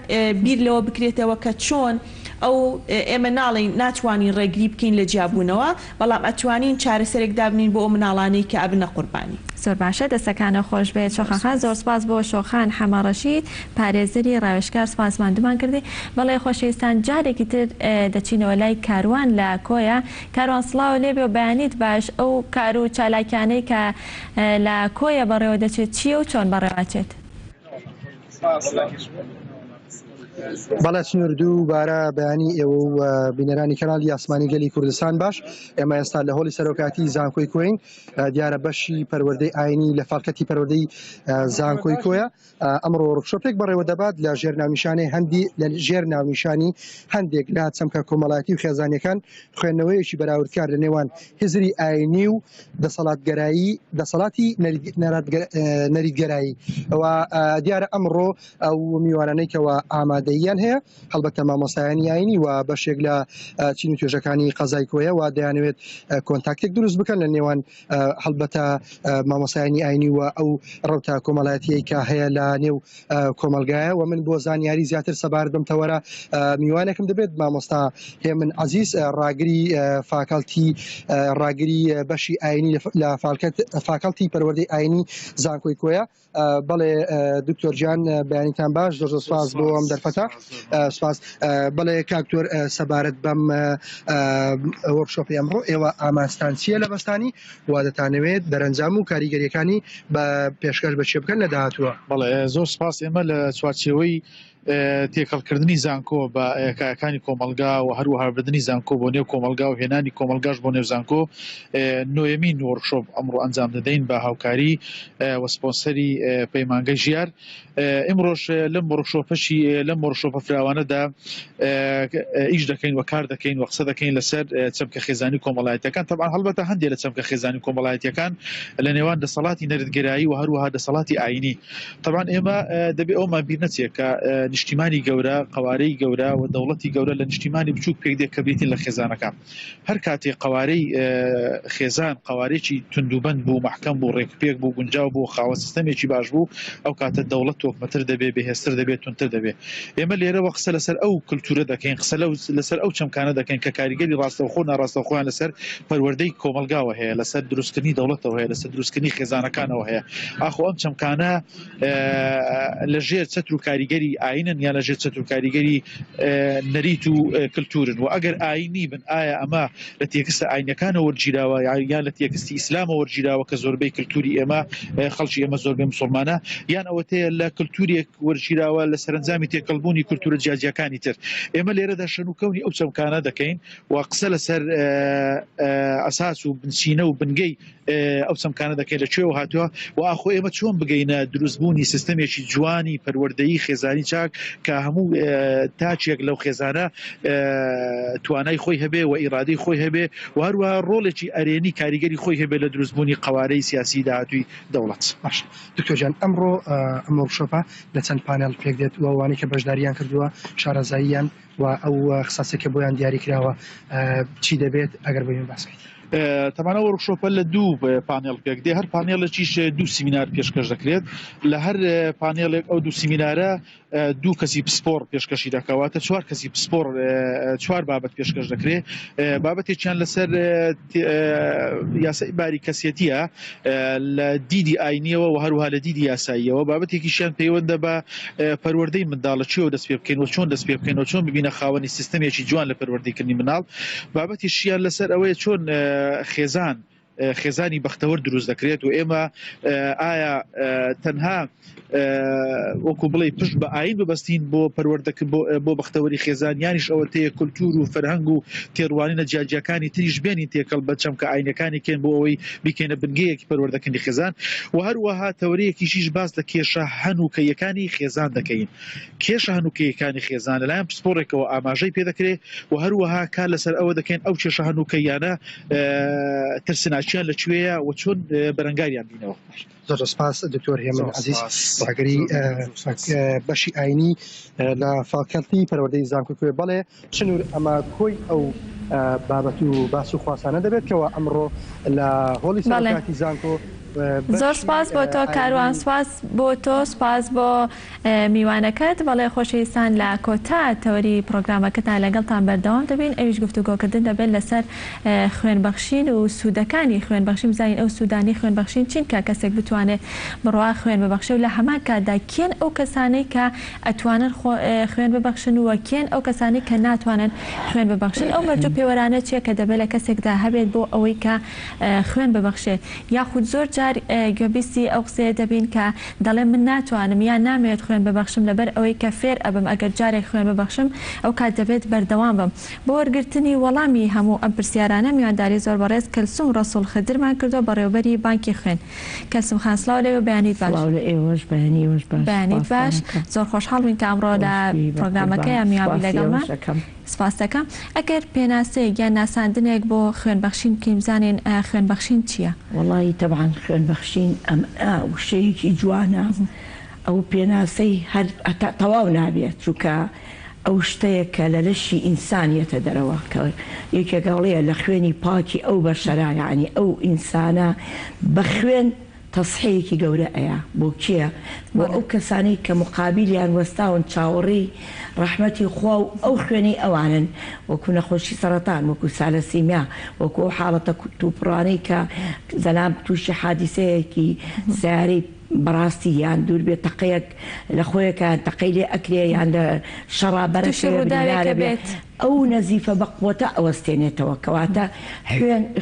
Speaker 4: بیر لەوە بکرێتەوە کە چۆن ئەو ئێمە ناڵین ناتوانین ڕێگری بکەین لە جیابوونەوە بەڵام ئەتوانین چارەسەرێک دابنین بۆ ئەو مناڵانەی کە ئەبنە قوربانی
Speaker 1: زۆر باشە دەستەکانە خۆش بێت شۆخەخان زۆر سپاس بۆ شۆخان حەمەڕەشید پارێزەری ڕاوێژکار سپاسماندومان کردی بەڵێ خۆشەویستان جارێکی تر دەچینەوە لای کاروان لە کۆیە کاروان سڵاو لێبێ و بەیانیت باش ئەو کار و چالاکیانەی کە لە کۆیە بەڕێوە دەچێت چییە و چۆن بەڕێواچێت
Speaker 2: بەڵێ سنوور دووبارە بەیانی ئێوە و بینەرانی کەناڵی ئاسمانی گەلی کوردستان باش ئێمە ئێستا لە هۆڵی سەرۆکاتی زانکۆی کۆین دیارە بەشی پەروەردەی ئاینی لە فالکەتی پەروەردەی زانکۆی کۆیە ئەمڕۆ ڕۆکشۆپێک بەڕێوە دەبات لە ژێر ناونیشانەی هەندی لە ژێر ناونیشانی هەندێک لە چەمکە کۆمەڵایەتی و خێزانیەکان خوێندنەوەیەکی بەراوردکار لە نێوان هزری ئاینی و دەسەڵاتی نەریتگەرایی ئەوە دیارە ئەمڕۆ ئەو میوانانەیەکەوە ئامادەیان هەیە هەڵبەتە مامۆستایانی ئاینی و بەشێک لە چین و توێژەکانی قەزای کۆیە و دەیانەوێت کۆنتاکتێک دروست بکەن لە نێوان هەڵبەتە مامۆستایانی ئاینی و ئەو ڕەوتە کۆمەڵایەتیەی کە هەیە لە نێو کۆمەلگایە و من بۆ زانیاری زیاتر سەبارەت بمتەوەرە میوانێکم دەبێت مامۆستا هێمن عەزیز ڕاگری بەشی ئاینی لە فاکەڵتی پەروەردەی ئاینی زانکۆی کۆیە بەڵێ دکتۆر گیان بەیانیتان باش زۆر سپاس بۆ ئەم دەرفەتە سپاس بەڵێ کاکتۆر سەبارەت بەم وەرکشۆپی ئەمڕۆ ئێوە ئامانجتان چییە لە بەستانی وا دەتانەوێت دەرەنجام و کاریگەریەکانی بە پێشکەش بەچێ بکەن لە داهاتووە
Speaker 9: بەڵێ زۆر سپاس ئێمە لە چوارچێوەی تێکەڵکردنی زانکۆ بە کایەکانی کۆمەلگا و هەروەها بردننی زانکۆ بۆ نێو کۆمەلگا و هێنانی کۆمەلگاش بۆ نێو زانکۆ نوێمین وەرکشۆپ ئەمڕۆ ئەنجام دەدەین بە هاوکاری و سپۆنسەری پەیمانگەی ژیار ئمڕۆژ لەم وەرکشۆپەشی لەم وەرکشۆپە فراوانەدا ئیش دەکەین و کار دەکەین و قسە دەکەین لەسەر چەمکە خێزانی کۆمەڵایەتەکان تەبعاً هەڵبەتە هەندێک لە چەمکە خێزانی کۆمەڵایەتیەکان لە نێوان دەسەڵاتی نەریتگەرایی و هەروەها دەسەڵاتی ئاینی تەبعاً ئێمە دەبێ ئەومان بیر نەچێت کە نیشتیمانی گەورە قوارەی گەورە و دەوڵەتی گەورە لە نیشتیمانی بچووک پێک دێک کە بێتین لە خێزانەکان هەر کاتێک قوارەی خێزان قوارێکی توندوبەند بوو محکەم بوو ڕێکپێک بوو گونجاو بوو خاوە سیستەمێکی باش بوو ئەو کاتە دەوڵەت تۆکمەتر دەبێت بەهێزتر دەبێت تونتر دەبێت ئێمە لێرەوە قسە لەسەر ئەو کللتورە دەکەین قسە لەسەر ئەو چەمکانە دەکەین کە کاریگەری ڕاستەوخۆ ناڕاستەوخۆیان لەسەر پەروەردەی کۆمەلگاوە هەیە لەسەر دروستکردنی دەوڵەتەوە هەیە لەسەر دروستکردنی خێزانەکانەوە هەیە ئاخۆ ئەم چەمکانە لەژێر چەتر و کاریگەری ئاینن یا لەژێر چەتر و کاریگەری نەریت و کللتورن و ئەگەر ئاینی بن ئایا ئەمە لە تێکستە ئاینەکانە وەرگیراوە یان لە تێکستی ئیسلامە وەرگیراوە کە زۆربەی کللتوری ئێمە خەڵکی ئێمە زۆربەی موسڵمانە یان ئەوەتەیە لە کللتورێک وەرگیراوە لە سەرنجامی تێکەڵبوونی کللتورە جیاجیەکانی تر ئێمە لێرەدا شەنوکەونی ئەو چەمکانە دەکەین و قسە لەسەر ئەساس و بنچینە و بنگەی ئەو چەمکانە دەکەین لەکوێوە هاتووە و ئاخۆ ئێمە چۆن بگەینە دروستبوونی سیستەمێکی جوانی پەروەردەیی خێزانی چاک کە هەموو تاچێک لەو خێزانە توانای خۆی هەبێ و ئیرادەی خۆی هەبێ و هەروە ڕۆڵێکی ئەرێنی کاریگەری خۆی هەبێ لە دروستبوونی قوارەی سیاسی داهاتووی دەوڵەت.
Speaker 2: باش دکتۆر گیان ئەمڕۆ ئەم وەرکشۆپە لە چەند پانێڵ پێک دێت و ئەوانەی کە بەشداریان کردووە شارەزاییان و ئەو قساسێکە بۆیان دیاری کراوە چی دەبێت ئەگەر بۆیان باسکەیت
Speaker 9: تەمانە وەرکشۆپە لە دوو پانێڵ پێک دێ هەر پانێڵێکیش دوو سیمینار پێشکەش دەکرێت لە هەر پانێڵێک ئەو دوو سیمینارە دوو کەسی پسپۆر پێشکەشی دەکەواتە چوار کەسی پسپۆر چوار بابەت پێشکەش دەکرێت بابەتێکیان لەسەر یاسای باری کەسێتیە لە دیدی ئاینیەوە و هەروها لە دیدی یاساییەوە بابەتێکیشیان پەیوەندە بە پەروەردەی منداڵە چیەوە دەست پێ بکەین و چۆن دەست پێ بکەین و چۆن ببینە خاوەنی سیستەمێکی جوان لە پەروەردەیکردنی مناڵ بابەتیشیان لەسەر ئەوەیە چۆن خێزانی بەختەوەر دروست دەکرێت و ئێمە ئایا تەنها وەکو بڵێ پشت بە ئاین ببەستین بۆ پەروەردەکرد بۆ بەختەوەری خێزانیانیش ئەوە تەیە کولتور و فەرهەنگ و تێڕوانینە جیاجیەکانی تریش بێنین تێکەڵ بە چەمکە ئاینەکانی کێن بۆ ئەوەی بیکەینە بنگەیەکی پەروەردەکردنی خێزان و هەروەها تەورەیەکیشیش باس لە کێشە هەنووکەیەکانی خێزان دەکەین کێشە هەنووکەیەکانی خێزان لەلایەن پسپۆڕێکەوە ئاماژەی پێ دەکرێت و هەروەها کار لەسەر ئەوە دەکەین ئەو کێشە هەنووکەیانە ترسناچیان لەکوێیە و چۆن بەرەنگاریان بینەوە.
Speaker 2: زۆر سپاس دکتۆر هێمن عەزیز ڕاگەری بەشی ئاینی لە فاکەڵتی پەروەردەی زانکۆی کۆی بەڵێ چنوور ئەمە کۆی ئەو بابەت و باس و خواسانە دەبێت کەەوە ئەمڕۆ لە هۆڵی سەرۆکاتی زانکۆ
Speaker 1: زۆر سپاس بۆ تۆ کاروان سپاس بۆ تۆ سپاس بۆ میوانەکەت بەڵێ خۆشەویستان لە کۆتا تەوەری پرۆگرامەکەتان لەگەڵتان بەردەوام دەبین ئەویش گفتوگۆکردن دەبێت لەسەر خوێنبەخشین و سوودەکانی خوێنبەخشی بزانین ئەو سوودانی خوێنبەخشین چین کە کەسێک بتوانێت بڕوا خوێن ببەخشێ و لە هەمان کاتدا کێن ئەو کەسانەی کە ئەتوانن خوێن ببەخشن و کێن ئەو کەسانی کە ناتوانن خوێن ببەخشن ئەو مەرجە پێوەرانە چیە کە دەبێت لە کەسێکدا هەبێت بۆ ئەوەی کە خوێن ببەخشێت یاخود زۆر جار گوێبیستی ئەو قسێ دەبین کە دەڵێ من ناتوانم یان نامەوێت خوێن ببەخشم لەبەر ئەوەی کە فێر ئەبم ئەگەر جارێک خوێن ببەخشم ئەو کات دەبێت بەردەوام بم. بۆ وەرگرتنی وەڵامی هەموو ئەم پرسیارانە میوانداری زۆر بەڕێز کەلسوم ڕەسوڵ خدرمان کردو بەڕێوەبەری بانکی خوێن. کەلسوم خان سڵاو لەوێ بەیانیت باش. بەیانیت باش. زۆر خۆشحاڵ بووین کە ئەمڕۆ لە پرۆگرامەکەی میواندی لەگەڵمان. سپاس دەکەم. ئەگەر پێناسەیەک یان ناساندنێک بۆ خوێنبەخشین بکەین بزانین خوێنبەخشین چییە؟
Speaker 10: وەڵی تەبعاً خوێنبەخشین ئەم وشەیەکی جوانە ئەو پێناسەی هەر تەواو نابێت چونکە ئەو شتەیە کە لە لەشی ئینسانیەتە دەرەوە کە یەکێکەڵەیە لە خوێنی پاکی ئەو بەشەرا یعنی ئەو ئینسانە بە خوێن تەسحەیەکی گەورە ئەیە بۆ کێە بۆ ئەو کەسانی کە مقابلیان وەستاون چاوەڕی ڕەحمەتی خوا و ئەو خوێنی ئەوانن وەکو نەخۆشی سەرەتان وەکو سالەسیمیا وەکو حاڵەتە تووپڕانەی کە زەلام تووشی حادیسەیەکی سیارەی بەڕاستی یان دوور بێت تەقەیەک لە خۆیەکان تەقەی لێ ئەکرێ یان لە شەڕابەرە بێت ئەو نەزیفە بە قووەتە ئەوەستێنێتەوە کەواتە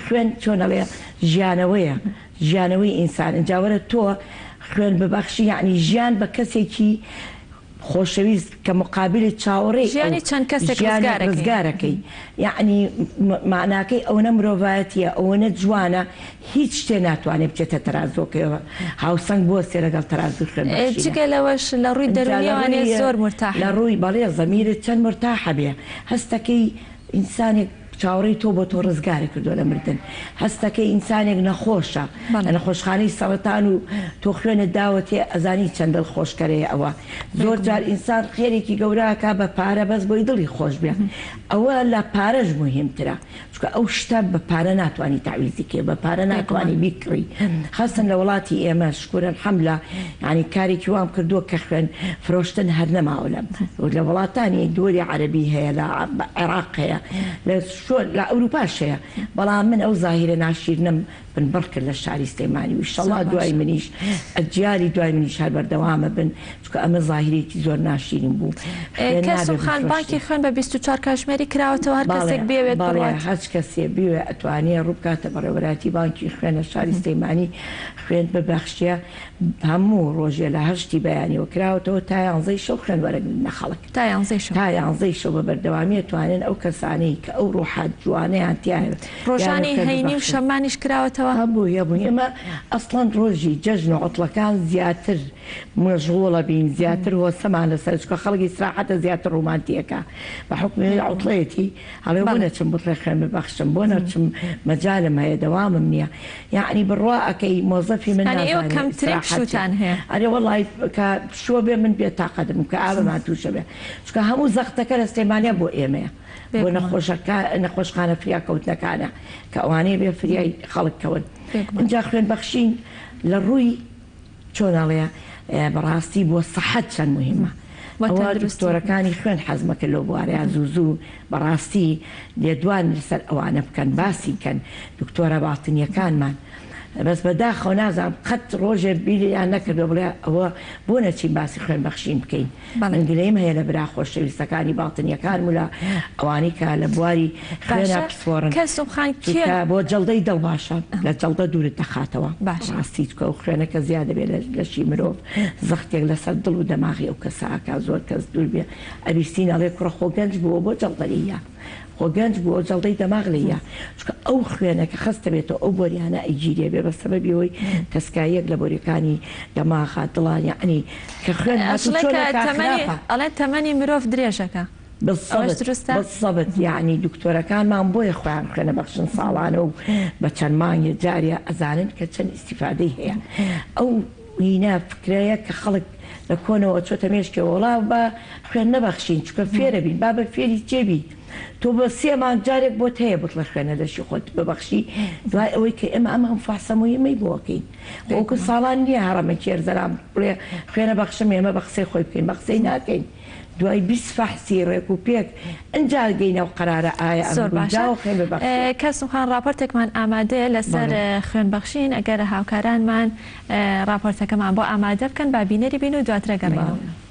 Speaker 10: خوێن چۆنەڵێ ژیانەوەیە ژیانەوەی ئینسان ئەجاوەرە تۆ خوێن ببەخشی یعنی ژیان بە کەسێکی خۆشەویست کە مقابلی چاوەڕێ
Speaker 1: ژیانی چەند کەسێک
Speaker 10: ڕزگارەکەی یعنی معناکەی ئەوەنە مرۆڤایەتیە ئەوەنە جوانە هیچ شتێ ناتوانێت بچێتە تەرازۆکەوە هاوسەنگ بۆ سێ لەگەڵ تەرازوو خوێن
Speaker 1: جگە لەوەش لە ڕووی دەرونیوانێ زۆر مرتاح
Speaker 10: لە ڕووی بەڵێ زەمیرت چەند مرتاحە بێ هەستەکەی ئینسانێک چاوەڕێی تۆ بۆ تۆ ڕزگاری کردووە لە مردن هەستەکەی ئینسانێک نەخۆشە لە نەخۆشخانەی سەرەتان و تۆ خوێنە داوەتێ ئەزانی چەند دڵ خۆشکەرەیە ئەوە زۆر جار ئینسان خێرێکی گەوراکە بە پارە بەس بۆی دڵی خۆش بێ ئەوە لە پارەش مهمترە چونکە ئەو شتە بە پارە ناتوانانی تعویزی کێ بە پارە ناتوانانی بیکڕی خاستن لە وڵاتی ئێمە شکورن حەملە ینی کارێکی وام کردووە کە خوێن فرۆشتن هەر نەماوە لە وڵاتانی دووری عەرەبی هەیە لە عێراق هەیە لە ئەوروپاش هەیە بەڵام من ئەو زاهیرە ناشیرنم بن بڕکرد لە شاری سلێمانی ویشەڵا دوای منیش ئەجیاری دوای منیش هەر بەردەوامە بن چکە ئەمە زاهیرێکی زۆر ناشیرین بوو.
Speaker 1: کەسم خان بانکی خوێن بە 24 کاتژمێری کراوەتەوە هەر کەسێک بێوێت
Speaker 10: هەچ کەسێ بوێ ئەتوانێ ڕووبکاتە بەڕێوەبەراتی بانکی خوێن لە شاری سلێمانی خوێن ببەخشیە هەموو ڕۆژێ لە هەشتی بەیانیەوە کراوەتەوە تا 11 شەو خوێن وەرەگرن خەڵک
Speaker 1: تا
Speaker 10: 11 شەو بە بەردەوامی توانێن ئەو کەسانەی کە ئەو ڕوحات جوانەیان تیاێت
Speaker 1: ڕۆژانی هەینی و شەمانیش کراوەتەوە
Speaker 10: هەبوو ئێمە ئەسڵەن ڕۆژی جەژن و عوتڵەکان زیاتر مەشغوڵە بین زیاتر هۆسەمان لەسەر چکە خەڵکی سراحەتە زیاتر ڕومانتیەکە بە حکمی عوتڵەتی هەڵێ بۆ نەچم بڵێ خوێن ببەخشم بۆ نەچم مەجالم هەیە دەوامم نییە یعنی بڕوا ئەەکەی مۆزەفی من
Speaker 1: کەمترێکشتان هەیە
Speaker 10: ئەرێ وەڵی کە شوە بێ من بێت تاقەدم کە ئاوەمان تووشە بێ چکە هەموو زەختەکە لە سلێمانیا بۆ ئێمەیە بۆ نەخۆشخانە فریا کەوتنەکانە کە ئەوانەیە بێ فریای خەڵکەون اینجا خوێن بەخشین لە ڕووی چۆناڵەیە بەڕاستی بۆ سەحەت چەند مهمە ئەوە دکتۆرەکانی خوێن حەزمەکە لەو بوارەیان زوو بەڕاستی لێدوان لەسەر ئەوانە بکەن باسی کەن دکتۆرە باڵتنیەکانمان بەس بەداخەوە نازانم قەت ڕۆژێ بیریان نەکردو بڵێ ئەوە بۆ نەچین باسی خوێن بەخشین بکەین منگلەیم هەیە لە برا خۆشەویستەکانی باڵتنیەکان ولا ئەوانی کە لە بواری خوێنە پسپۆڕن بۆ جەڵدەی دڵ باشە لە جەڵدە دوورت دەخاتەوە ڕاستی چکە و خوێنەکە زیادە بێت لەشی مرۆڤ زەختێک لەسەر دڵ و دەماغی ئەو کەساکە زۆر کەس دوور بێ ئەبیستین ئەڵێ کوڕە خۆگەنج بووە بۆ جەڵدەریە خۆگەنج بووە جەڵدەی دەماغ لەیە چکە ئەو خوێنەکە خستە بێتەوە ئەو بۆریانە ئەیگیرێ بێ بە سەبەبیەوەی کەسکایەک لە بۆریەکانی دەماغات دڵان یعنی کە خوێن
Speaker 1: ئەڵێن تەمەنی مرۆڤ درێژەکە
Speaker 10: بەسەبت یعنی دکتۆرەکانمان بۆیە خۆیان خوێنە بەخشن ساڵانە و بە چەند مانگە جاریە ئەزانن کە چەند ئیسیفادەی هەیە ئەو هینە فکرەیە کە خەڵک لە کۆنەوە چۆتە مێشکێ وڵاو بە خوێن نەبەخشین چکە فێرە بین با بە فێری جێبی تۆ بە سێمان جارێک بۆ هەیە بڵە خوێنە لەشی خۆت ببەخشی دوای ئەوەی کە ئێمە ئەمە ئەم فاسەمۆیمەی بۆکەین ئەوکە ساڵان نییە هەڕەمە کێرزەرام بڵێ خوێنە بەخشم ئێمە بە قسەی خۆی بکەین بە قسەی ناکەین دوای 20 فەحسی ڕێک و پێک ئەنجا گەینەوە قەرارە ئایا
Speaker 1: کەسم خان راپۆرتێکمان ئامادەیە لەسەر خوێن بەخشین ئەگەر هاوکارانمان راپۆرتەکەمان بۆ ئامادە بکەن با بینەری بین و دواترە گەڕێنەوە.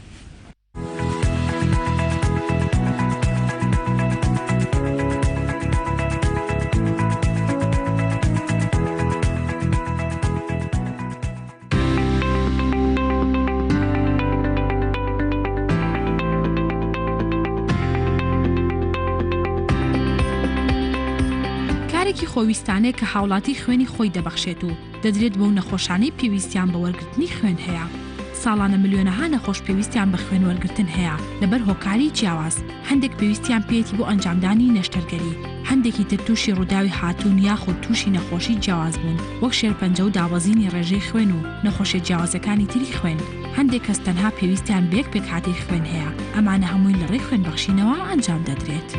Speaker 11: کارێکی خۆویستانەیە کە هاوڵاتی خوێنی خۆی دەبەخشێت و دەدرێت بەو نەخۆشانەی پێویستیان بە وەرگرتنی خوێن هەیە. ساڵانە ملیۆنەها نەخۆش پێویستیان بە خوێن وەرگرتن هەیە لەبەر هۆکاری جیاواز. هەندێک پێویستیان پێێتی بۆ ئەنجامدانی نەشتەرگەری، هەندێکی تر تووشی ڕووداوی هاتوون یاخود تووشی نەخۆشی جیاواز بوون، وەک شێرپەنجە و داوەزینی ڕێژەی خوێن و نەخۆشیە جیاوازەکانی تری خوێن. هەندێک کەس تەنها پێویستیان بێک پێکهاتەی خوێن هەیە، ئەمانە هەمووی لە ڕێی خوێن بەخشینەوە ئەنجام دەدرێت.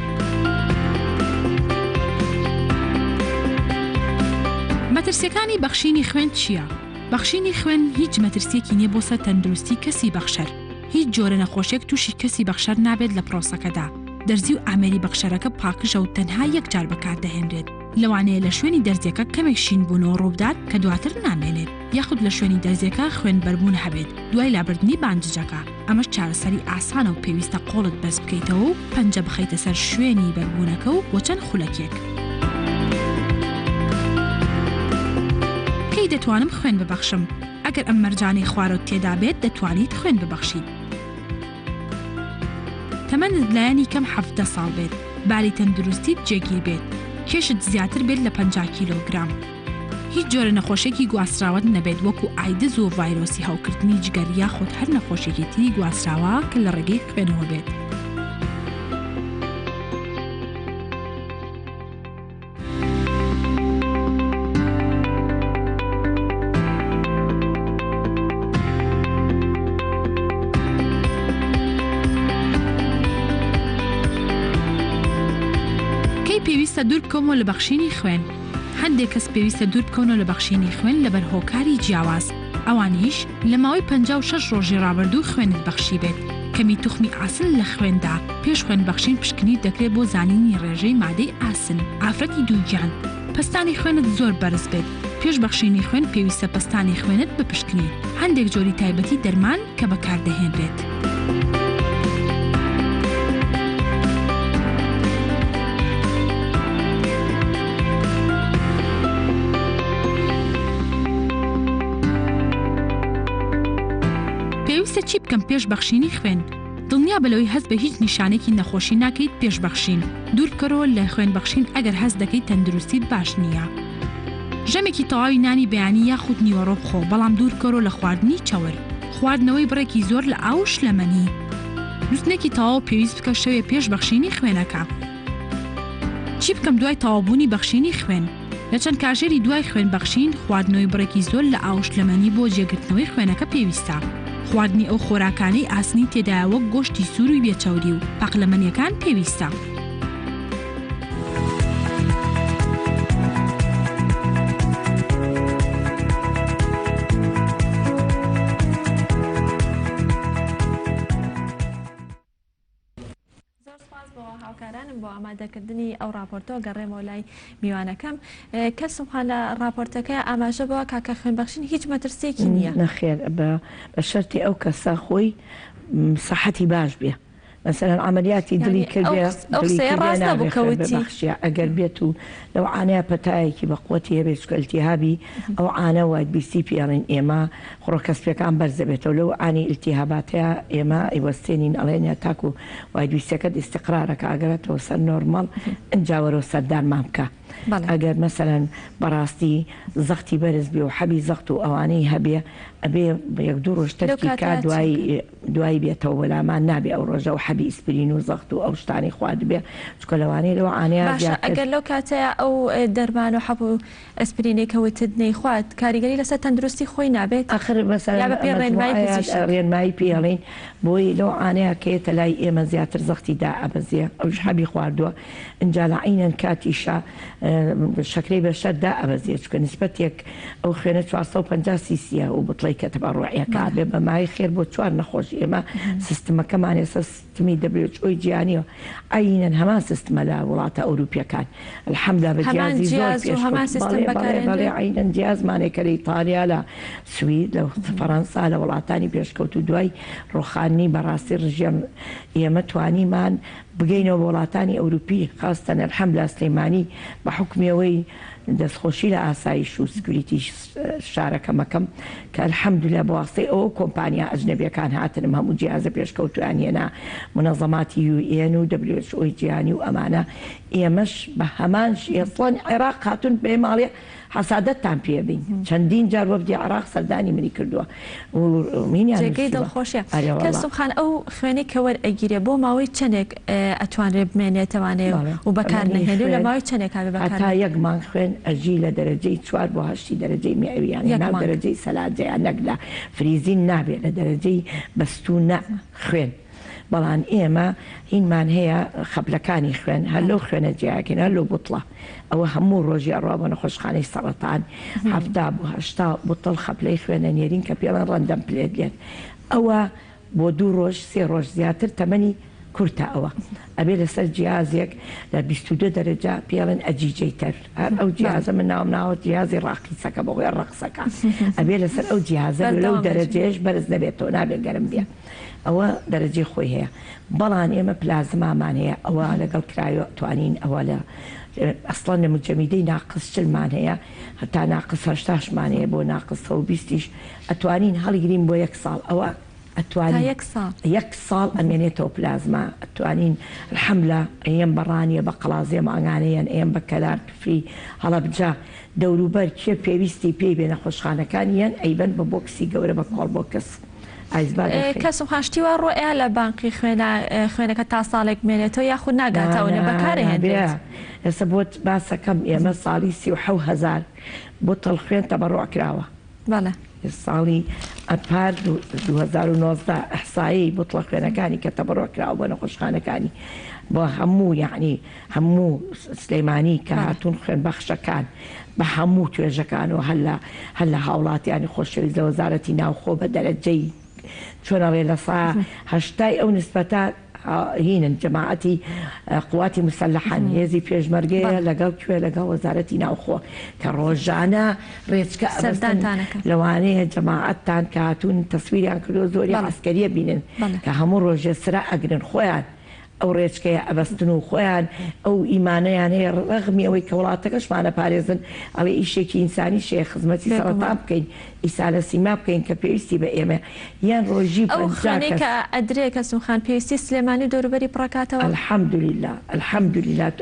Speaker 11: مەترسیەکانی بەخشینی خوێن چییە؟ بەخشینی خوێن هیچ مەترسیەکی نییە بۆ سەر تەندروستی کەسی بەخشەر. هیچ جۆرە نەخۆشیێک تووشی کەسی بەخشەر نابێت لە پرۆسەکەدا. دەرزی و ئامێری بەخشەرەکە پاکژە و تەنها یەکجار بەکاردەهێنرێت. لەوانەیە لە شوێنی دەرزیەکە کەمێک شین بوونەوە ڕووبدات کە دواتر نامێنێت، یاخود لە شوێنی دەرزیەکە خوێن بەربوون هەبێت دوای لابردنی بانججەکە. ئەمەش چارەسەری ئاسانە و پێویستە قۆڵت بەس بکەیتەوە و پەنجە بخەیتە سەر شوێنی بەربوونەکە و بۆ چەند خولەکێک. کەی دەتوانم خوێن ببەخشم؟ ئەگەر ئەم مەرجانەی خوارەوە تێدا بێت دەتوانیت خوێن ببەخشیت. تەمەنت لایەنی کەم 17 ساڵ بێت، باری تەندروستیت جێگیر بێت، کێشت زیاتر بێت لە 50 کیلۆگرام. هیچ جۆرە نەخۆشێکی گواستراوت نەبێت وەکو ئایدز و ڤایرۆسی هەوکردنی جگەر یاخود هەر نەخۆشێکی تری گواستراوە کە لە ڕێگەی خوێنەوە بێت. پێویستە دوور بکەمەوە لە بەخشینی خوێن. هەندێک کەس پێویستە دوور بکەونەوە لە بەخشینی خوێن لەبەر هۆکاری جیاواز. ئەوانیش لە ماوەی 56 ڕۆژی ڕابردوو خوێنت بەخشی بێت. کەمی توخمی ئاسن لە خوێندا پێش خوێن بەخشین پشکنی دەکرێت بۆ زانینی ڕێژەی مادەی ئاسن. ئافرەتی دووگیان پستانی خوێنت زۆر بەرز بێت. پێش بەخشینی خوێن پێویستە پستانی خوێنت بپشکنی. هەندێک جۆری تایبەتی دەرمان کە بەکاردەهێنرێت. پێویستە چی بکەم پێش بەخشینی خوێن؟ دڵنیا بەلەوەی هەست بە هیچ نیشانێکی نەخۆشی ناکەیت پێش بەخشین. دوور بکەرەوە لە خوێن بەخشین ئەگەر هەست دەکەیت تەندروستیت باش نییە. ژەمێکی تەواوی نانی بەیانی یاخود نیوەڕۆ بخۆ، بەڵام دوور بکەرەوە لە خواردنی چاور، خواردنەوەی بڕێکی زۆر لە ئاو و شلەمەنی. نووسنێکی تەواو پێویست بکە شەوێ پێش بەخشینی خوێنەکە. چی بکەم دوای تەواوبوونی بەخشینی خوێن؟ لە چەند کاژێری دوای خوێن بەخشین خواردنەوەی بڕێکی زۆر لە ئاو و شلەمەنی بۆ جێگرتنەوەی خوێنەکە پێویستە. خواردنی ئەو خۆراکانەی ئاسنی تێدایە وەک گۆشتی سوور و بێچەوری و پاقلەمەنیەکان پێویستە.
Speaker 1: بۆ ئامادەکردنی ئەو راپۆرتۆ گەڕێمەوە لای میوانەکەم. کەسمخان لە راپۆرتەکە ئاماژە بەوە کاکە خوێنبەخشین هیچ مەترسێکی نییە.
Speaker 10: نەخێر بە شەرتی ئەو کەسە خۆی سەحەتی باش بێ. مثلا عملیاتی دلی کردێ ئەگەر بێت و لەو عانەیە پەتایەکی بە قوتی هەبێت ئەلتیهابی ئەو عانە وای بیسی پێڵین ئێمە خڕۆکەسپەکان بەرزەبێتەوە لەو ئانی ئلتیهاباتەیە ئێمە ئیوەستێنین ئەڵێنە تاکو وای دویستەکەت ئیستقرارەکە ئەگەرێتەوە سەر نۆرمەڵ ئەنجاوەرەوە سەردانمان بکە. ئەگەر مەسەرەن بەڕاستی زەختی بەرز بێ و حەبی زەخت و ئەوانەی هەبێ ئەبێ یەک دوو ڕۆژ تەرکیکا دوای بێتەوە وەلامان نابێ ئەو ڕۆژە و حەبی ئیسپرین و زەخت و ئەو شتانی خوارد بێ چکە لەوانەیە لەوە ئانەیە
Speaker 1: ئەگەر لەو کاتەیە ئەو دەرمان و حەب و ئەسپرینێکەوەتت نەیخوات کاریگەری لەسەر تەندروستی خۆی نابێت.
Speaker 10: ئەخر ڕێنمایی پێڵین بۆی لەو ئانەیە کێتە لای ئێمە زیاتر زەختی دا ئەبەزیە ئەوش حەبی خواردووە ئەنجا لە عینەن کاتیشە شەکرەی بەشەردا ئەبەزیێت چکە نسبەتێک ئەو خوێنە 450 سیسیە و بڵی کە تەبا ڕۆعیەکە بێ بەمای خێر بۆ 4 نەخۆشی ئێمە سیستمەکەمان ێستا سیستمی WHO جیهانیە عینەن هەمان سیستمە لە وڵاتە ئەوروپیەکان الحەمدا بە جیازی زۆر پێشبڵێ عینەن جیازمانێکە لە ئیتالیا لە سوید لە فەڕەنسا لە وڵاتانی پێشکەوت و دوای ڕۆخانی بەڕاستی ڕژێم ئێمە توانیمان بگەینەوە بە وڵاتانی ئەوروپی خاستەن الحەمدا سلەیمانی بە حکمیەوەی دەستخۆشی لە ئاسایش و سکوریتی شارەکەمەکەم کە الحەمدولە بەواستەی ئەوە کۆمپانیا ئەجنەبیەکان هاتنم هەموو جیازە پێشکەوتویان هێنا منەظەماتی UN و WHO جیهانی و ئەمانە ئێمەش بە هەمان ئێسڵان عێراق هاتون بێ ماڵێ حەسادەتتان پێبین چەندین جار وە بدی عراق سەردانی منی کردووە
Speaker 1: جێگەی دڵخۆشیە کەسوخان ئەو خوێنی کە وەرئەگیرێ بۆ ماوەی چەندێک ئەتوانرێ بمێنێتەوانێ و بەکار نەهێنێ لە ماوەی چەندێک
Speaker 10: تا یەک مانگ خوێن ئەژی لە دەرەجەی 4 بۆ 8 دەرەجەی میێویان ناو دەرەجەی سەلاجەیان نەک لە فریزین نابێت لە دەرەجەی بەستوونە خوێن بەڵام ئێمە هینمان هەیە خەپلەکانی خوێن هەلو خوێنە جیاکەن هەلو بوتڵە ئەوە هەموو ڕۆژی ئەڕوا بە نەخۆشخانەی سەرەتان 7 بوتڵ خەپلەی خوێنە نێرین کە پێڵەن ڕەندەم پلێت لێت ئەوە بۆ 2 ڕۆژ 3 ڕۆژ زیاتر تەمەنی کورتە ئەوە ئەبێ لەسەر جیازێک لە 22 دەرەجا پێڵێن ئەجیجەیتەر ئەو جیازە من ناوە جیازی ڕاقیسەکە بەهۆی ڕەقسەکە ئەبێ لەسەر ئەو جیازە لەو دەرەجێش بەرز نەبێتەوە نابێت گەرم بێ ئەوە دەرەجێ خۆی هەیە بەڵام ئێمە پلازمامان هەیە ئەوە لەگەڵ کرایۆ توانین ئەوە لە ئەسڵان لە مجەمیدەی ناقص چلمان هەیە هەتا ناقص 8مان هەیە بۆ ناقص 20ش ئەتوانین هەڵگرین بۆ 1 ساڵ ئەوە ئەتوانین 1 ساڵ ئەمێنێتەوە پلازما ئەتوانین حملە ئەم بەڕانیە بە قەڵازێ ماگانەیەن ئەم بە کەلار کفری هەڵەبجا دەوروبەر کێ پێویستی پێی بێ نەخۆشخانەکانیان ئەیبەن بە بۆکسی گەورە بە کۆڵ بۆ کەس
Speaker 1: کەسم خاشتیوە ڕۆیا لە بانقی خوێنەکە تا ساڵێک مێنێتەوە یاخود ناگاتەوە بەکارە هێنێت
Speaker 10: ئێستا بۆ باسەکەم ئێمە ساڵی 37,000 بۆتڵ خوێن تەبەڕۆ کراوە ساڵی ئەپار 2019 ئەحسایی بوتڵە خوێنەکانی کە تەبەڕۆ کراوە بۆ نەخۆشخانەکانی بۆ هەموو یعنی هەموو سلەیمانی کە هاتوون خوێن بەخشەکان بە هەموو توێژەکانەوە هەل لە هاوڵاتیانی خۆشەویست لە وەزارەتی ناوخۆ بە دەرەجەی چۆنەڵێ لە هەشتای ئەو نسبەتە هینن جەماعەتی قواتی مسلحان هێزی پێشمەرگەیە لەگەڵ کوێ لەگەڵ وەزارەتی ناوخۆ کە ڕۆژانە ڕێچکە لەوانەیە جەماعەتتان کە هاتوون تەسویریان کردو زۆری عسکەریە بینن کە هەموو ڕۆژێ سرا ئەگرن خۆیان ئەو ڕێچکەیە ئەبەستن و خۆیان ئەو ئیمانەیان هەیە ڕەغمی ئەوەی کە وڵاتەکەشمانە پارێزن ئەوێ ئیشێکی ئینسانی شەیە خزمەتی سەرەتا بکەین ئیسا لە سیما بکەین کە پێویستی بە ئێمە یان ڕۆژی
Speaker 1: کە ئەدرێ کەسوخان پێویستی سلێمانی دەوروبەری پڕکاتەوە
Speaker 10: الحەمدولله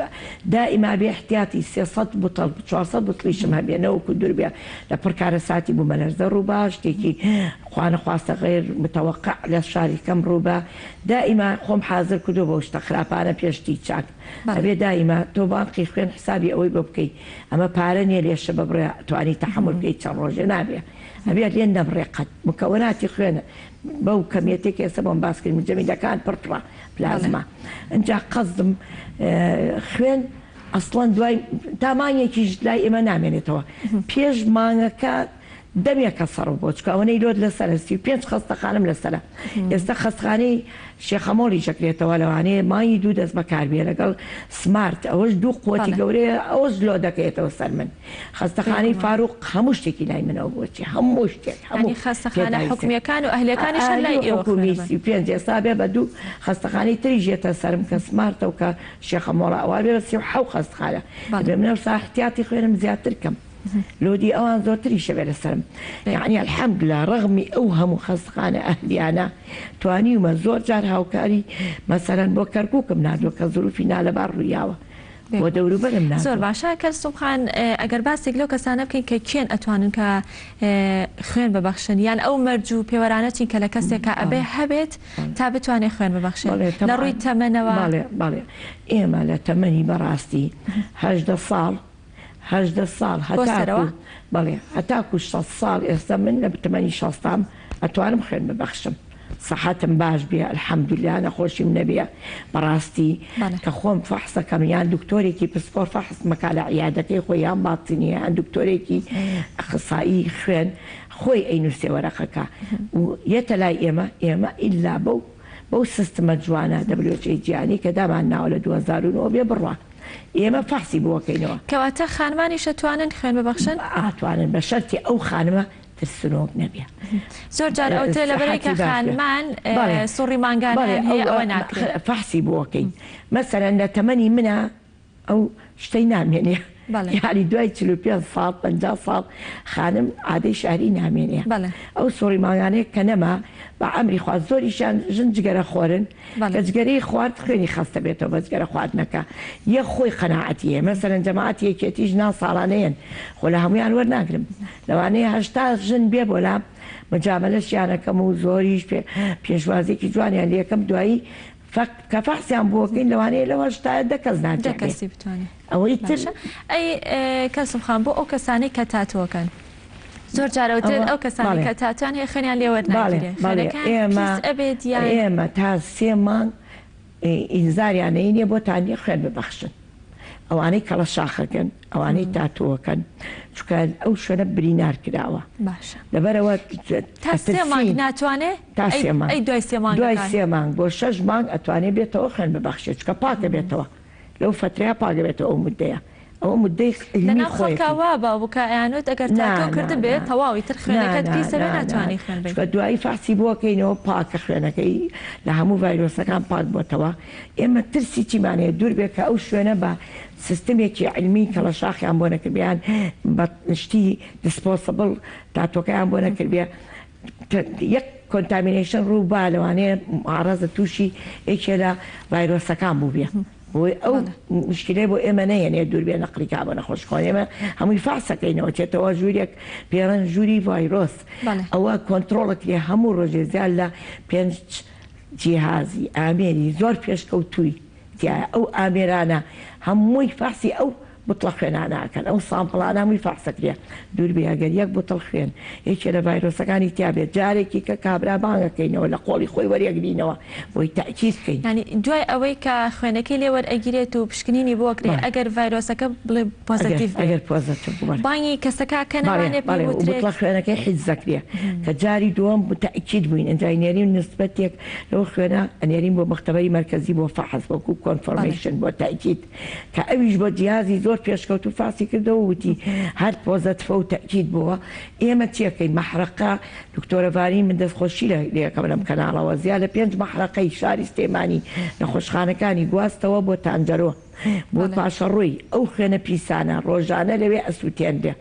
Speaker 10: دائما بێ احتیاتی 300 بوتڵ 400 بوتڵیشم هەبێنەوە کو دوور بێ لە پڕکارە ساتی بوو مەلەرزە ڕووبا شتێکی خوانەخواستە غێر متەوەقع لە شاریکەم ڕووبە دائما خۆم حاضر کردو بۆ شتە خراپانە پێشتی چاک ئەبێ دائما تۆ بانقی خوێن حسابی ئەوەی بۆ بکەیت ئەمە پارە نیە لێشە ببڕێ توانی تەحمل بکەیت چەند ڕۆژێ نابێ ئەبێت لێن نەبڕێقەت مکەوناتی خوێنە بەو کەمیەتێک ئێستا بۆم باسکردن جەمیدەکان پڕپڕە پلازما ئەجا قەزم خوێن ئەسڵەن دوای دامانێکیش لای ئێمە نامێنێتەوە پێش مانگەکە دەمێکە سەر و بۆچکە ئەوەی لۆت لەسەر 35 خەستەخانم لەسەرە ئێستا خەستخانەی شێخەمۆڵی شەکرێتەوە لەوانەیە مای 2 دەست بەکاربیێ لەگەڵ سمارت ئەوەش 2 قوتی گەورەیە ئەوەش لۆ دەکەێتەوە سەر من خەستەخانەی فاروق هەموو شتێکی لای منەوە بۆچی هەموو شتێک هەموو
Speaker 1: خەستەخانە حکومیەکان و ئەهلەکانیش لای
Speaker 10: ئێوەمی 5 ئێستا بێ بە 2 خەستەخانەی تریژێتە سرم کە سمارتە و کە شێخەمۆڵە ئەوە بێ بە 37 خەستخانە بێ منە احتیاتی خوێنم زیاتر کەم لودي أوان زورتري شبه لسرم يعني الحمد لله رغم أوهم خاصقان أهليانا تواني وما زور جار هاوكاري مثلا بو كركوك منادو كظروفنا لبار رياوة ودورو بلم نادو
Speaker 1: زور باشا كالسبخان أجر باسك لو كسانب كين كين أتوانن ك خوين ببخشن يعني أو مرجو بيورانتين كلكسي كأبي هبت تابتواني خوين ببخشن نروي تمنوا
Speaker 10: بالي إيما لتمني براستي 18 ساڵ هەتاکو 6 ساڵ ئێستا من لە بتمەنی 16 ئەتوانم خوێن ببەخشم سەحەتم باش بێ الحەمدولله نەخۆشیم نەبێ بەڕاستی کە خۆم فەحسەکەم یان دکتۆرێکی پسپۆر فەحس مەکا لە عیادەکەی خۆی یان باتنیە یان دکتۆرێکی ئەخسایی خوێن خۆی ئەینووسێ وەرەقەکە و یەتە لای ئێمە ئیلا بەو سیستمە جوانە WH گیانی کە دامان ناوە لە 2009 بێ بڕوا ئێمە فەحسی بووەکەینەوە
Speaker 1: کەواتە خانمانیش ئەتوانن خوێن ببەخشن
Speaker 10: ئاتوانن بە شەرتی ئەو خانمە ترسنۆک نەبێ
Speaker 1: زۆر جار ئەوتە لەبەرەی کە خانمان سوڕی مانگانیان هەیە ئەوە ناکرێت
Speaker 10: فەحسی بووەکەین مەسەرەن لە تەمەنی منە ئەو شتەی نامێنێ یعنی دوای 45 ساڵ 50 ساڵ خانم عادەی شاری نامێنێ ئەو سۆڕی ماگانەیە کە نەما بە ئەمری خوا زۆریشان ژن جگەرە خۆرن کە جگەرەی خوارد خوێنی خەستە بێتەوە بە جگەرە خواردنەکە یە خۆی قەناعەتیە مەسەرەن جەماعەت یەکێتیش نا ساڵانەیەن خۆ لە هەمویان وەرناگرم لەوانەیە 80 ژن بێ بۆ لام مجاملەشیانەکەم و زۆریش پێشوازێکی جوانیان لەکەم دوایی کە فەحسیان بۆکەین لەوانەیە لەوە شتایە دەکەس
Speaker 1: ناکەسی بتوانێت
Speaker 10: ئەوەی تر
Speaker 1: ئەی کەسمخان بۆ ئەو کەسانی کە تاتۆکەن زۆر جارەوتر ئەو کەسانی کە تاتوان هەیە خێنیان
Speaker 10: ئێمە تا 3 مانگ ئینزاریانەی نیە بۆتانی خوێن ببەخشن ئەوانەی کەڵە شاخەکەن ئەوانەی تاتۆەکەن چکە ئەو شوێنە برینار کراوە لەبەرەوە
Speaker 1: تا 3 مانگ ناتوانێت
Speaker 10: تا 3 مانگ
Speaker 1: دوای
Speaker 10: 3 مانگ بۆ 6 مانگ ئەتوانێت بێتەوە خوێن ببەخشێت چکە پاکە بێتەوە لەو فترەیە پاکە بێتەوە ئەو مدەیە ئەو مدەی
Speaker 1: خۆیکەوا بە بکایانوت ئەگەر تاکە کرد بێت تەواوی تر خوێنەکەت پیسەوێ ناتوانانی خوێن بێت
Speaker 10: دوایی فاسی بۆکەینەوە پاکە خوێنەکەی لە هەموو ڤایرۆسەکان پاک بۆتەوە ئێمە ترسی چیمانەیە دوور بێت کە ئەو شوێنە بە سیستمێکی علمی کە لە شاخیان بۆ نەکردیان بە شتی دیسپۆسبڵ تاتۆکەیان بۆ نەکردبێ یەک کۆنتامینیشن ڕوو با لەوانەیە عارەزە تووشی یەکێ لە ڤایرۆسەکان بوو بێ بۆی ئەو مشکلەی بۆ ئێمە نەیەنێ دوور بێ نەقلیکا بە نەخۆشخۆن ئێمە هەمووی فاسەکەینەوە چێتەوە ژوورێک پێڕەن ژووری ڤایرۆس ئەوە کۆنتترۆڵت لێ هەموو ڕۆژێ زیاد لە 5 جیهازی ئامێری زۆر پێشکەوتووی تایە ئەو ئامێرانە هەمووی فاسی ئەو بوتڵە خوێناناکەن ئەو سامپڵانە هەمووی فاسەکرێ دوور بێ ئەگەر یەک بوتڵ خوێن یەکێ لە ڤایرۆسەکانی تیابێت جارێکی کە کابرا بانگەکەینەوە لە قۆڵی خۆی وەریەگرینەوە بۆی تاکید بکەین
Speaker 1: ینی دوای ئەوەی کە خوێنەکەی لێوەر ئەگیرێت و پشکنینی بۆکرێ ئەگەر ڤایرۆسەکە بڵێ پۆزتیڤ
Speaker 10: ئەگەر پۆزتیڤ
Speaker 1: بانگی کەسەکە کە نەوانێت
Speaker 10: بوتڵە خوێنەکەی حیز زەکرێ کە جاری دووەم تاکید بووین ئەنجای نێرین نسبەتێک لەو خوێنە ئەنێرین بۆ مختبەری مرکزی بۆ فەحەز بۆکو کۆنفۆرمیشن بۆ تاکید کە ئەویش بۆ جیازی زۆر پێشکەوت و فاسی کردەوە وتی هەر پۆزەتفە و تاکید بووە ئێمە چێکەین مەحرەقە دکتۆرەواری من دەستخۆشی لێەکەم لەم کەناڵەوە زیاد لە 5 مەحرەقەی شاری سلێمانی نەخۆشخانەکانی گواستەوە بۆ تانجەرۆ بۆ پاشەڕووی ئەو خوێنە پیسانە ڕۆژانە لەوێ ئەسووتێندێ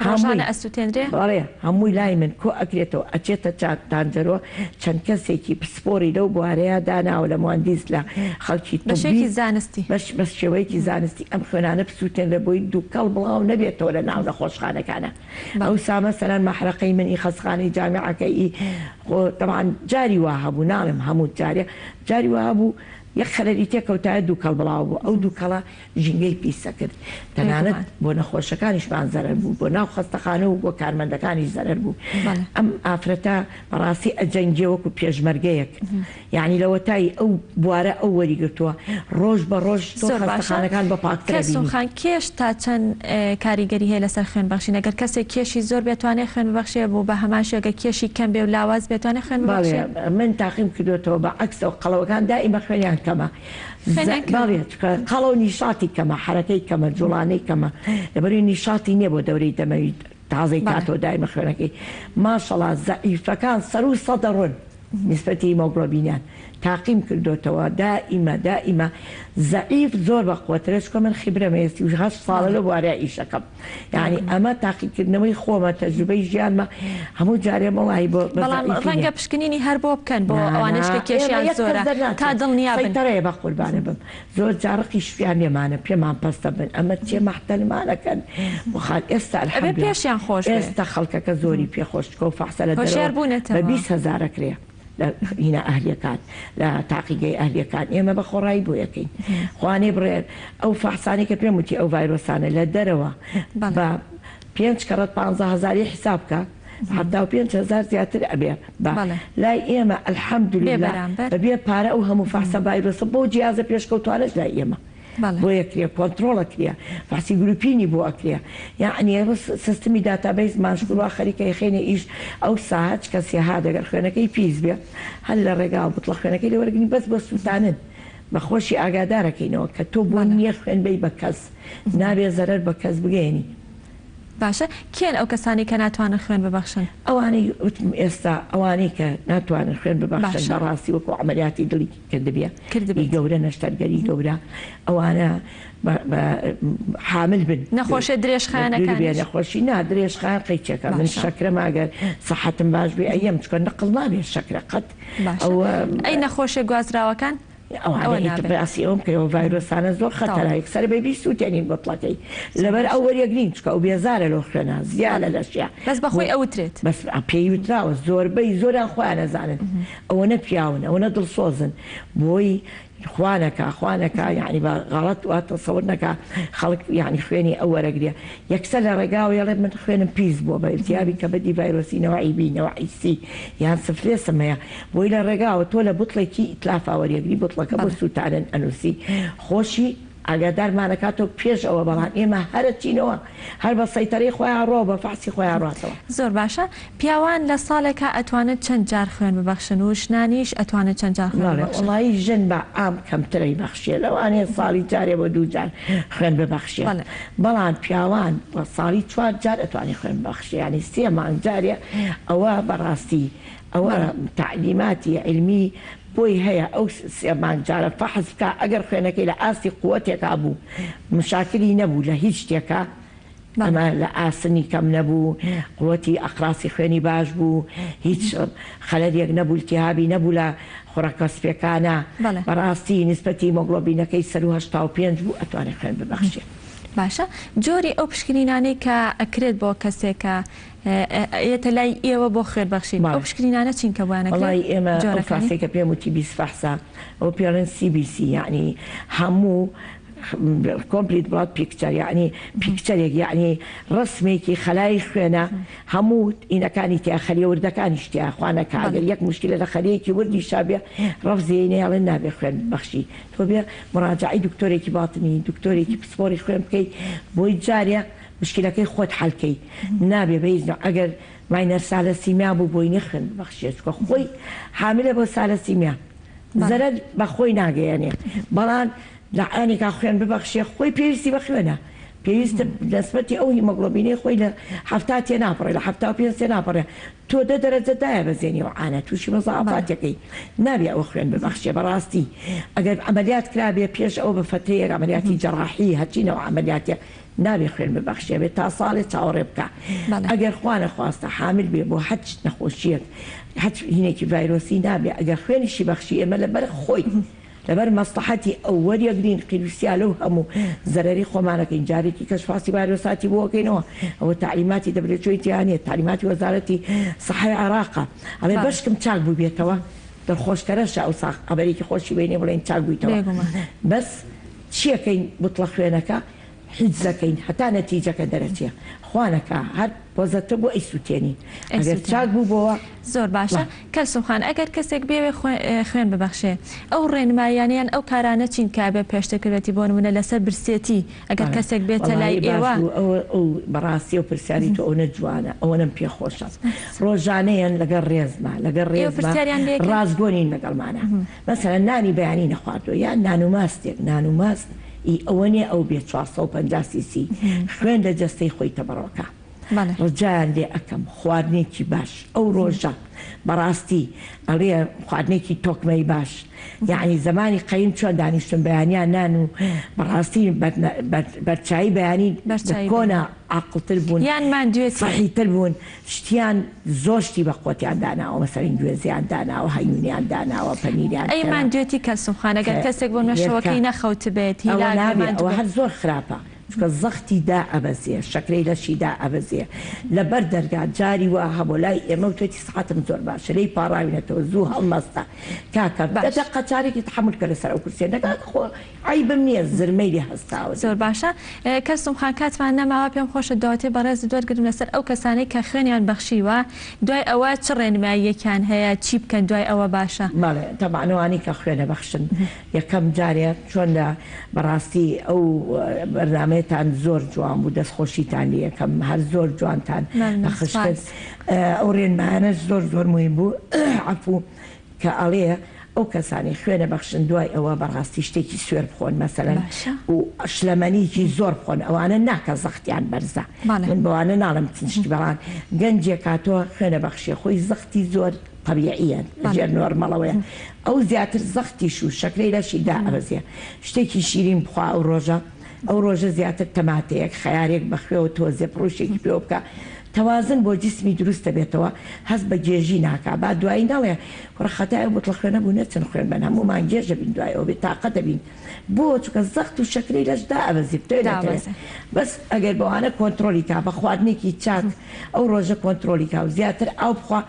Speaker 1: ڕۆژانە ئەسووتێنرێ
Speaker 10: بەڵێ هەمووی لای من کۆ ئەکرێتەوە ئەچێتە تانجەرۆ چەند کەسێکی پسپۆری لەو بوارەیە داناوە لە مهندس لە خەڵکی
Speaker 1: بەشێکی زانستی
Speaker 10: بەس شێوەیەکی زانستی ئەم خوێنانە پسووتێن لە بۆی دووکەڵ بڵاو نەبێتەوە لە ناو نەخۆشخانەکانە ئەو سامە سەران مەحرەقەی منی خەسخانەی جامعەکەی طبعاً جاری وا هەبوو ناڵم هەموو جاری وا هەبوو یەک خەلەری تێکەوتایە دووکەڵ بڵاو بوو ئەو دووکەڵە ژینگەی پیسە کرد تەنانەت بۆ نەخۆشەکانیشمان زەرەر بوو بۆ ناو خەستەخانە و بۆ کارمەندەکانیش زەرەر بوو ئەم ئافرەتە بەڕاستی ئەجەنگێ وەکو پێشمەرگەیەک یعنی لەوەتایی ئەو بوارە ئەو وەریگرتووە ڕۆژ بە ڕۆژ خەستەخانەکان بە
Speaker 1: پاکترخان کێش تا چەند کاریگەری هەیە لەسەر خوێنبەخشین ئەگەر کەسێک کێشی زۆر بێتوانێت خوێن ببەخشێ بوو بە هەمان شێگە کێشی کەم بێ و لاواز بێتوانێت خوێن ببەخشێ
Speaker 10: من تاقیم کردوێتەوە بە عەکسەوە قەڵەوەکان دائیمە خوێنیان کەمە قەڵەو نیشاتی کەمە حرەکەی کەمە جوڵانەی کەمە لەبەروی نیشاتی نییە بۆ دەورەی دەمەوی تازەی کاتەوە دایمە خوێنەکەی ماشەڵا زەعیفەکان سەر و سەدەڕۆن نسبەتی هیمۆگلۆبینیان تاقیم کردوتەوە دائیمە زەعیف زۆر بە قوترە چکە من خیبرەمەستی و 8 ساڵە لە بوارە ئیشەکەم یعنی ئەمە تاقیکردنەوەی خۆمە تەجروبەی ژیانمە هەموو جارێ مەڵی بۆ
Speaker 1: ڕەنگە پشکنینی هەر بۆ بکەن بۆ ئەوانشکە کێشیان زۆرە تا
Speaker 10: دڵنیابنەرەیە بە قوربانە بم زۆر جارڕقی شویان لێمانە پێمان پەستە بن ئەمە چێ مەحتەلمانەکەن بخال ئێستا
Speaker 1: پێشیان خۆش
Speaker 10: ئێستا خەڵکەکە زۆری پێخۆشتکە و فەحسە لە بە 20,000 کرێ هینە ئەهلیەکان لە تاقیگەی ئەهلیەکان ئێمە بە خۆڕایی بۆ یەکەین خوانێ بڕێن ئەو فەحسانی کە پێم وتی ئەو ڤایرۆسانە لە دەرەوە بە 5 کەڕەت 15,000 حساب بکە حتا 5,000 زیاتر ئەبێ لای ئێمە ئەلحەمدولێ بەبێ پارە ئەو هەموو فەحسە ڤایرۆسە بۆ جیازە پێشکەوتوانش لای ئێمە بۆ یەکرێ کۆنتترۆڵە کرێ فاسی گروپینی بۆ ئەکرێ یعنی سیستمی داتابیس ماشکووا خەریکە خێنێ ئیش ئەو ساعت کە سێها دەگەر خوێنەکەی پیس بێ هەر لە ڕێگا بتڵە خوێنەکەی لە وەرگنی بەس بە سووتانن بە خۆشی ئاگادارەکەینەوە کە تۆ بۆ نییە خوێن بی بە کەس نابێ زەرەر بە کەس بگەێنی
Speaker 1: باشە کێن ئەو کەسانی کە ناتوانن خوێن ببەخشن؟
Speaker 10: ئەوانەی وتم ئێستا ئەوانەی کە ناتوانن خوێن ببەخشن بەڕاستی وەکو عملیاتی دڵی کردبێ گەورە نەشتەرگەری گەورە ئەوانە حامل بن
Speaker 1: نەخۆشە درێژخانەکان
Speaker 10: نەخۆشی نا درێژخان قەیچەکە من شەکرەم ئەگەر سەحەتم باش بێ ئەیەم چکە نەقڵ نابێت شەکرە قەت
Speaker 1: ئەی نەخۆشە گوازراوەکان
Speaker 10: ئەوانەیاسی ئەوم کەەوە ڤایرۆسانە زۆر خەتەرا یەکسەر بێبی سووتێنین بە پڵەکەی لەبەر ئەو وەریەگرین چکە ئەو بێزارە لەو خوێنە زیادە لەشیا
Speaker 1: بەس بەخۆی ئەوترێت
Speaker 10: بەس پێی وتراوە زۆربەی زۆریان خۆیان نەزانن ئەوەنە پیاون ئەوەنە دڵسۆزن بۆی خوانەکە یعنی بە غەڵەت وە تەسەور نەکا خەڵک یعنی خوێنی ئەو وەرەگرێ یەکسەر لە ڕێگاوە یەڵێ من خوێنم پیس بووە بە ئیلتیابی کەبەدی ڤایرۆسی نەوەعی بی نەوەعی سی یان سفلێسم هەیە بۆی لە ڕێگاوە تۆ لە بوتڵێکی ئیتلافا وەریەگری بوتڵەکە بۆ سووتانن ئەنووسی خۆشی ئاگادارمانەکاتەوە پێش ئەوە بەڵام ئێمە هەرە چینەوە هەر بە سەیتەرەی خۆیان ڕۆ بە فاسی خۆیان ڕاتەوە
Speaker 1: زۆر باشە پیاوان لە ساڵێکە ئەتوانێت چەند جار خوێن ببەخشن و ژنانیش ئەتوانێت چەند جار خوێن ببەخشن
Speaker 10: وڵی ژن بە ئام کەمترەی بەخشێ لەوانەیە ساڵی جارێ بۆ 2 جار خوێن ببەخشێ بەڵام پیاوان بە ساڵی 4 جار ئەتوانی خوێن بەخشێ ینی 3 مانگ جارێ ئەوە بەڕاستی ئەوە تعلیماتی علمی بۆی هەیە ئەو سێمانجارە فەحز بکە ئەگەر خوێنەکەی لە ئاستی قووەتێکا بوو مشاکلی نەبوو لە هیچ شتێکە ئەمە لە ئاسنی کەم نەبوو قووەتی ئەقراسی خوێنی باش بوو هیچ خەلەرێک نەبوو التیهابی نەبوو لە خوڕەکە سپێکانە بەڕاستی نسبەتی مۆگلۆبینەکەی 185 بوو ئەتوانێت خوێن ببەخشێ
Speaker 1: باشە جۆری ئەو پشکنینانەی کە ئەکرێت بۆ کەسێکە ئێتە لای ئێوە بۆ خوێنبەخشین ئەو پشکنینانە چین کە
Speaker 10: وڵی ئێمە فاسێکە پێم وتی 20 فەحسا ئەو پێڵێن CBC یعنی هەموو کۆمپلیت بڵات پیکچەر یعنی پیکچەرێک یعنی ڕسمێکی خەلای خوێنە هەموو ئینەکانی تیا خەلیە وردەکانی شتیا خوانەکە ئەگەر یەک مشکلە لە خەلەیەکی وردی شابێ ڕەفزێنێڵێن نابێ خوێن بەخشی تۆ بێ مراجعی دکتۆرێکی باتنی دکتۆرێکی پسپۆری خوێن بکەیت بۆی جارێ مشکلەکەی خۆت حەلکەی نابێ بەیزن ئەگەر ماینەر سالەسیمیا بوو بۆی نەخوێن بەخشێت چکە خۆی حاملە بۆ سالەسیمیا زەرەر بە خۆی ناگەیانێ بەڵام لە ئەنێکا خوێن ببەخشێ خۆی پێویستی بە خوێنە پێویستە دەسبەتی ئەو هیمۆگلۆبینەی خۆی لە 70 تێ ناپەڕێ لە 75 تێ ناپەڕێ تۆ 10 دەرەجەدایە بەزێنیەوە ئانە تووشی مەزاعافاتەکەی نابێ ئەوە خوێن ببەخشێ بەڕاستی ئەگەر عملیات کرابێ پێش ئەو بە فترەیەک عملیاتی جەڕاحی هەچینەوە عملیاتێ نابێ خوێن ببەخشێ بێت تا ساڵێ چاوەڕێ بکە ئەگەر خوانە خواستە حامل بێ بۆ هەچ نەخۆشیەک هەچ هینێکی ڤایرۆسی نابێ ئەگەر خوێنیشی بەخشی ئێمە لەبەر خۆی لەبەر مەسلحەتی ئەو وەریەگرین قیلوسیا لەو هەموو زەرەری خۆمانەکەین جارێکی کەشفاسی ڤایرۆساتی بۆکەینەوە ئەوە تعلیماتی دەبرێتۆی تیانێت تعلیماتی وەزارەتی سەحای عێراقا ئەمێ بەشکم چاک بوو بێتەوە دڵخۆشکەرەشە ئەو ساخ ئەبەرێکی خۆشی بینێ بڵێن چاک بوویتەوە بەس چیەکەین بوتڵە خوێنەکە حیجزەکەین هەتا نەتیجەکە دەرەچێ خوانەکە هەر پۆزەتە بۆ ئەیسووتێنی ئەگەر چاک بوو بۆەوە
Speaker 1: زۆر باشە کەلسومخان ئەگەر کەسێک بێوێ خوێن ببەخشێ ئەو ڕێنمایانیان ئەو کارانە چین کا بێ پێشتەکەوێتی بۆ نمونە لەسەر برسێتی ئەگەر کەسێک بێتە لای ئێوە
Speaker 10: ئەو بەڕاستی و پرسیاری تۆ ئەو نەجوانە ئەوەنم پێخۆشە ڕۆژانەیەن لەگەر ڕێزمە لەگەر ڕێزپرسیاریان ڕازگۆنین لەگەڵمانە مەسەرەن نانی بەیانی نەخواردوە یان نان و ماستێک نان و ماست ئەوە نیە ئەو بێت 450 cc خوێن لە جەستەی خۆی تەبڕۆکە ڕجایان لێ ئەەکەم خواردنێکی باش ئەو ڕۆژە بەڕاستی ئەڵێ خواردنێکی تۆکمەی باش یعنی زمانی قەیم چۆن دانیشتن بەیانیان نان و بەڕاستی بەرچایی بەیانی کۆنا عاقڵتر بوون
Speaker 1: یان ماندوێت
Speaker 10: سەحیتر بوون شتیان زۆر شتی بە قوتیان داناوە مەسەرین گوێزیان داناوە هەیونیان داناوە پەنیریان
Speaker 1: ئەی ماندوێتی کەلسومخان ئەگەر کەسێک بۆ نەشەوەکەی نەخەوت بێت
Speaker 10: ئەوە هەر زۆر خراپە چکە زەختی دا ئەبەزێ شەکرەی لەشی دا ئەبەزێ لەبەر دەرگا جاری وە هەبوو لای ئێمە و توێتی سەعاتم زۆر باشە لەی پاڕاوینەتەوە زوو هەڵمەستە کاکە قەچارێکی تحمل کە لەسەر ئەو کورسێ نەکات خۆ عیبم نییە زرمەیلی هەستاوە
Speaker 1: زۆر باشە کەلسومخان کاتمان نەماوە پێم خۆشە دواتێ بەڕێز دووەرگرم لەسەر ئەو کەسانەی کە خوێنیان بەخشیوە دوای ئەوە چ ڕێنماییەکیان هەیە چی بکەن دوای ئەوە باشە
Speaker 10: ماڵێ تەبانەوانی کە خوێنە بەخشن یەکەم جارێ چۆن لە بەڕاستی ئەو بەرنامەیەتان زۆر جوان بوو دەستخۆشیتان یەکەم هەر زۆر جوانتان نەخشت ئەو ڕێنمایانە زۆر مهم بوو عفو کە ئەڵێ ئەو کەسانی خوێنە بەخشن دوای ئەوە بەڕاستی شتێکی سوێر بخۆن مەسەلەن و شلەمەنیکی زۆر بخۆن ئەوانە ناکە زەختیان بەرزە من بەوانە ناڵم چنشتی بەڵان گەنجێک کاتۆ خوێنە بەخشی خۆی زەختی زۆر طبیعیان لەژێر نۆرمەڵەوەیە ئەو زیاتر زەختیش و شەکرەی لەشی دائەبەزێ شتێکی شیرین بخوا ئەو ڕۆژە ئەو ڕۆژە زیاتر تەماتەیەک خەیارێک بەخوێەوە تۆزێ پرۆشێکی پێ بکە تەوازن بۆ جسمی دروستە بێتەوە هەست بە گێژی ناکا با دوایی ناڵێ کوڕەخەتای بۆ خوێنە بوو نەچەند خوێن بەن هەمومان گێژە بین دوایەوە بێت تاقە دەبین بۆ چکە زەخت و شەکرەی لەشدا ئەبەزی بەس ئەگەر بەوانە کۆنتترۆلی کا بە خواردنێکی چاک ئەو ڕۆژە کۆنتترۆلی کا و زیاتر ئاو بخوا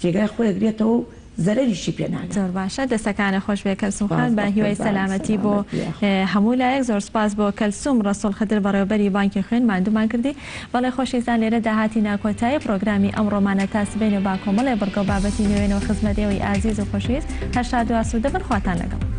Speaker 10: جێگای خۆیەگرێتەوە زەرریشی پێناگە
Speaker 1: زۆر باشە دەستەکانە خۆش بێ کەلسومخان بە هیوای سەلامەتی بۆ هەموو لایەک زۆر سپاس بۆ کەلسوم ڕەسوڵ خدر بەڕێوەبەری بانکی خوێن ماندوومان کردی بەڵێ خۆشیزان لێرە داهاتی ناکۆتایی پرۆگرامی ئەمڕۆمانە تاسبینە با کۆمەڵێ بەرگەو بابەتی نوێنەوە خزمەت ئێوەی ئازیز و خۆشویست هەر شاد و ئاسوودە بن خواتان لەگەڵ